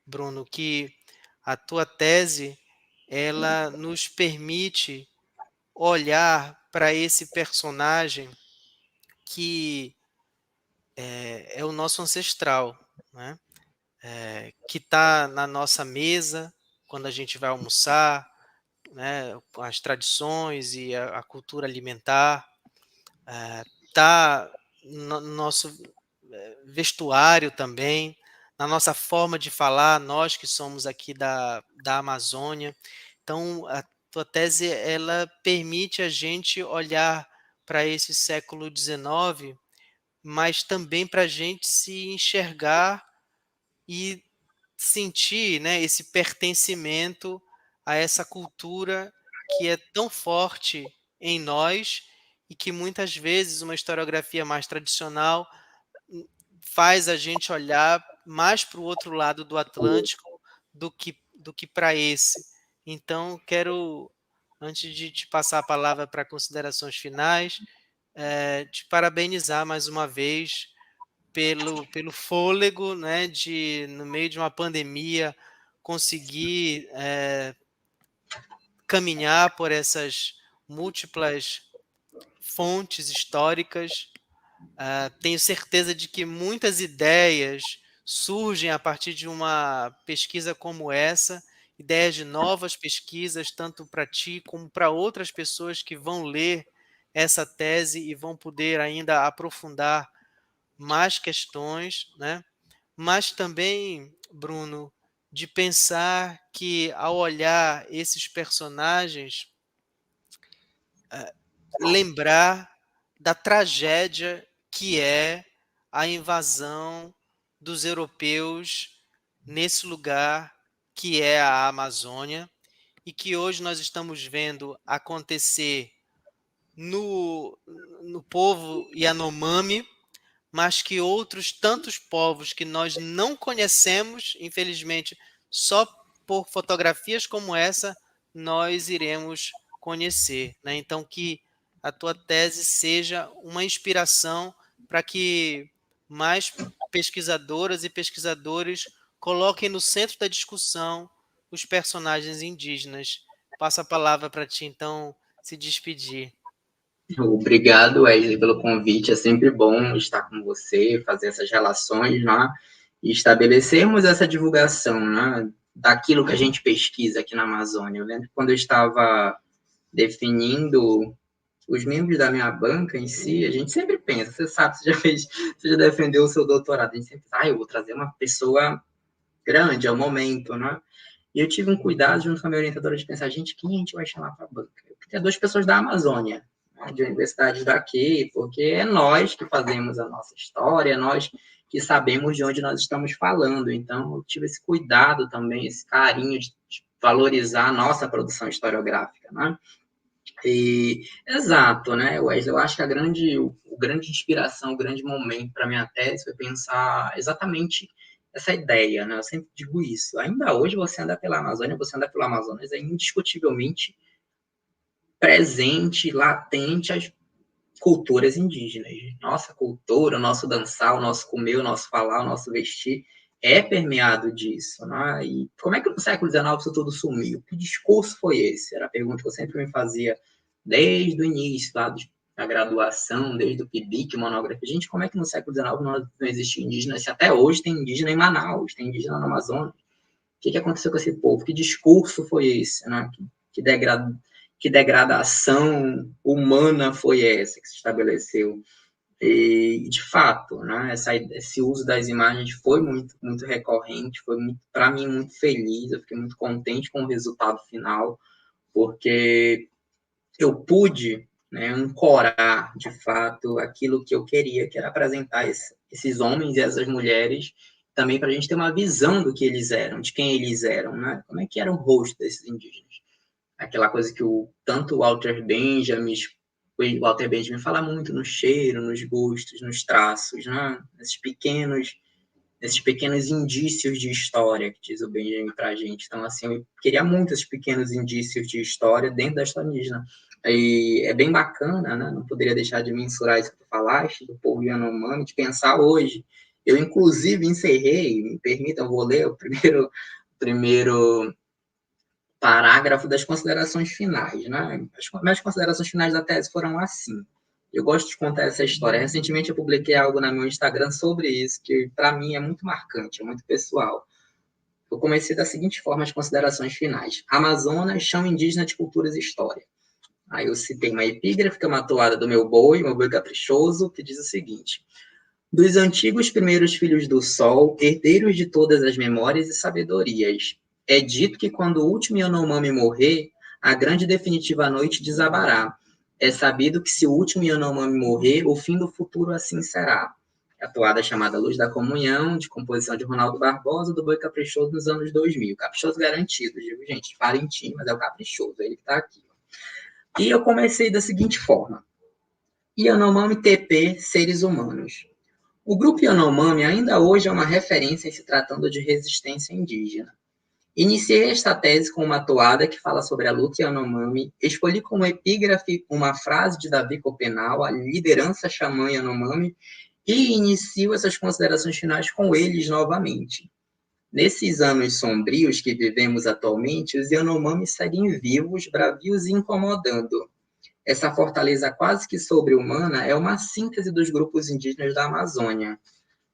Bruno, que a tua tese ela nos permite olhar para esse personagem que é o nosso ancestral, né? Que está na nossa mesa quando a gente vai almoçar, né? As tradições e a cultura alimentar, está no nosso vestuário também, na nossa forma de falar, nós que somos aqui da Amazônia. Então, a tua tese ela permite a gente olhar para esse século XIX, mas também para a gente se enxergar e sentir, né, esse pertencimento a essa cultura que é tão forte em nós e que muitas vezes uma historiografia mais tradicional faz a gente olhar mais para o outro lado do Atlântico do que para esse. Então, quero, antes de te passar a palavra para considerações finais, te parabenizar mais uma vez pelo fôlego, né, de, no meio de uma pandemia, conseguir caminhar por essas múltiplas fontes históricas. Tenho certeza de que muitas ideias surgem a partir de uma pesquisa como essa, ideias de novas pesquisas, tanto para ti como para outras pessoas que vão ler essa tese e vão poder ainda aprofundar mais questões, né? Mas também, Bruno, de pensar que ao olhar esses personagens, lembrar da tragédia que é a invasão dos europeus nesse lugar que é a Amazônia e que hoje nós estamos vendo acontecer no povo Yanomami, mas que outros tantos povos que nós não conhecemos, infelizmente, só por fotografias como essa, nós iremos conhecer, né? Então, que a tua tese seja uma inspiração para que mais pesquisadoras e pesquisadores coloquem no centro da discussão os personagens indígenas. Passo a palavra para ti, então, se despedir. Obrigado, Wesley, pelo convite. É sempre bom estar com você, fazer essas relações, né? E estabelecermos essa divulgação, né? Daquilo que a gente pesquisa aqui na Amazônia. Eu lembro que quando eu estava definindo os membros da minha banca em si, a gente sempre pensa, você sabe, você já defendeu o seu doutorado, a gente sempre pensa, eu vou trazer uma pessoa grande, é o momento, né? E eu tive um cuidado junto com a minha orientadora de pensar, gente, quem a gente vai chamar para a banca? Eu queria 2 pessoas da Amazônia, de universidades daqui, porque é nós que fazemos a nossa história, é nós que sabemos de onde nós estamos falando. Então, eu tive esse cuidado também, esse carinho de valorizar a nossa produção historiográfica, né? E, exato, né, Wesley? Eu acho que o grande inspiração, o grande momento para minha tese foi pensar exatamente essa ideia, né? Eu sempre digo isso. Ainda hoje, você anda pela Amazônia, você anda pelo Amazonas, é indiscutivelmente presente, latente as culturas indígenas. Nossa cultura, o nosso dançar, o nosso comer, o nosso falar, o nosso vestir é permeado disso, né? E como é que no século XIX isso tudo sumiu? Que discurso foi esse? Era a pergunta que eu sempre me fazia desde o início, lá da graduação, desde o PIBIC, monografia. Gente, como é que no século XIX não existiu indígena? Se até hoje tem indígena em Manaus, tem indígena no Amazonas. O que aconteceu com esse povo? Que discurso foi esse, né? Que degradação humana foi essa que se estabeleceu? E, de fato, né, esse uso das imagens foi muito, muito recorrente, foi, para mim, muito feliz, eu fiquei muito contente com o resultado final, porque eu pude, né, ancorar, de fato, aquilo que eu queria, que era apresentar esses homens e essas mulheres, também para a gente ter uma visão do que eles eram, de quem eles eram, né? Como é que era o rosto desses indígenas. Aquela coisa que tanto o Walter Benjamin fala muito no cheiro, nos gostos, nos traços, né? Nesses pequenos indícios de história que diz o Benjamin para a gente. Então, assim, eu queria muito esses pequenos indícios de história dentro da história indígena. E é bem bacana, né? Não poderia deixar de mensurar isso que tu falaste, do povo Yanomami, de pensar hoje. Eu, inclusive, encerrei, me permitam, vou ler o primeiro parágrafo das considerações finais, né? As minhas considerações finais da tese foram assim. Eu gosto de contar essa história. Recentemente eu publiquei algo no meu Instagram sobre isso, que para mim é muito marcante, é muito pessoal. Eu comecei da seguinte forma as considerações finais. Amazonas, chão indígena de culturas e história. Aí eu citei uma epígrafe, que é uma toada do meu boi caprichoso, que diz o seguinte: dos antigos primeiros filhos do sol, herdeiros de todas as memórias e sabedorias, é dito que quando o último Yanomami morrer, a grande definitiva noite desabará. É sabido que se o último Yanomami morrer, o fim do futuro assim será. A toada chamada Luz da Comunhão, de composição de Ronaldo Barbosa, do Boi Caprichoso nos anos 2000. Caprichoso garantido, digo, gente, Parintins, mas é o Caprichoso, ele que está aqui. E eu comecei da seguinte forma. Yanomami TP, seres humanos. O grupo Yanomami ainda hoje é uma referência em se tratando de resistência indígena. Iniciei esta tese com uma toada que fala sobre a luta Yanomami, escolhi como epígrafe uma frase de Davi Copenau, a liderança xamã Yanomami, e inicio essas considerações finais com eles novamente. Nesses anos sombrios que vivemos atualmente, os Yanomami seguem vivos, bravios e incomodando. Essa fortaleza quase que sobre-humana é uma síntese dos grupos indígenas da Amazônia.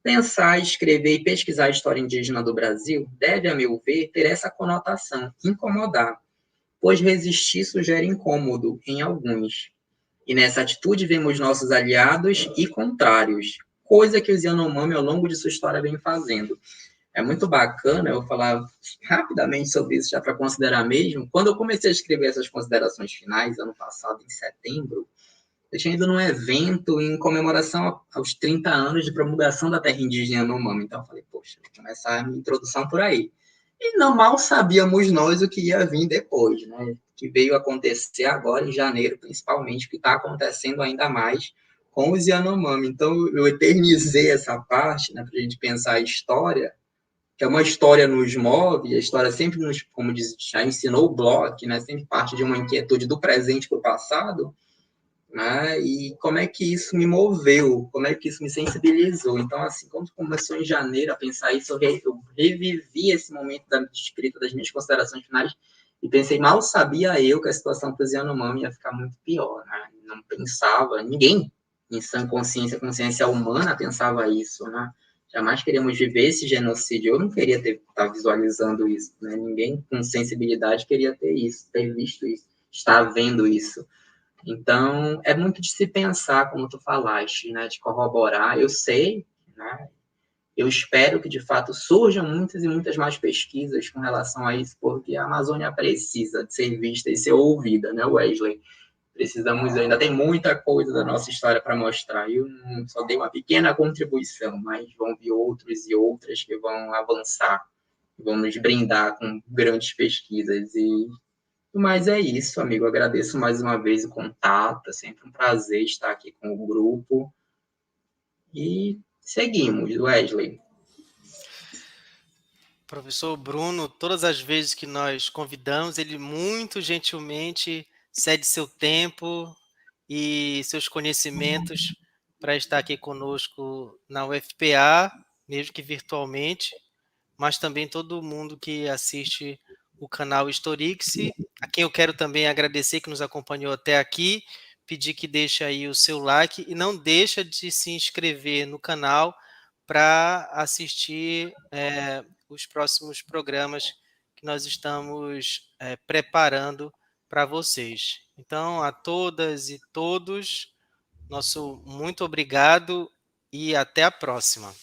Pensar, escrever e pesquisar a história indígena do Brasil deve, a meu ver, ter essa conotação, incomodar, pois resistir sugere incômodo em alguns. E nessa atitude vemos nossos aliados e contrários, coisa que os Yanomami ao longo de sua história vem fazendo. É muito bacana, eu vou falar rapidamente sobre isso já para considerar mesmo. Quando eu comecei a escrever essas considerações finais, ano passado, em setembro, eu tinha ido num evento em comemoração aos 30 anos de promulgação da terra indígena Yanomami. Então eu falei, poxa, vou começar a minha introdução por aí. E não mal sabíamos nós o que ia vir depois, né? Que veio acontecer agora em janeiro, principalmente, que está acontecendo ainda mais com os Yanomami. Então eu eternizei essa parte, né, para a gente pensar a história, que é uma história nos move, a história sempre nos, como já ensinou o Bloch, né, sempre parte de uma inquietude do presente para o passado, né, e como é que isso me moveu, como é que isso me sensibilizou. Então, assim, quando começou em janeiro a pensar isso, eu revivi esse momento da escrita das minhas considerações finais e pensei, mal sabia eu que a situação para os Yanomami ia ficar muito pior, né, não pensava, ninguém em sã consciência humana pensava isso, né. Jamais queríamos viver esse genocídio. Eu não queria estar visualizando isso, né? Ninguém com sensibilidade queria ter isso, ter visto isso, estar vendo isso. Então, é muito de se pensar, como tu falaste, né? De corroborar. Eu sei, né? Eu espero que, de fato, surjam muitas e muitas mais pesquisas com relação a isso, porque a Amazônia precisa de ser vista e ser ouvida, né, Wesley? precisamos, ainda tem muita coisa da nossa história para mostrar. Eu só dei uma pequena contribuição, mas vão vir outros e outras que vão avançar, vão nos brindar com grandes pesquisas. Mas é isso, amigo. Eu agradeço mais uma vez o contato. É sempre um prazer estar aqui com o grupo. E seguimos, Wesley. Professor Bruno, todas as vezes que nós convidamos, ele muito gentilmente cede seu tempo e seus conhecimentos para estar aqui conosco na UFPA, mesmo que virtualmente, mas também todo mundo que assiste o canal Historix, a quem eu quero também agradecer que nos acompanhou até aqui, pedir que deixe aí o seu like e não deixa de se inscrever no canal para assistir os próximos programas que nós estamos preparando para vocês. Então, a todas e todos, nosso muito obrigado e até a próxima.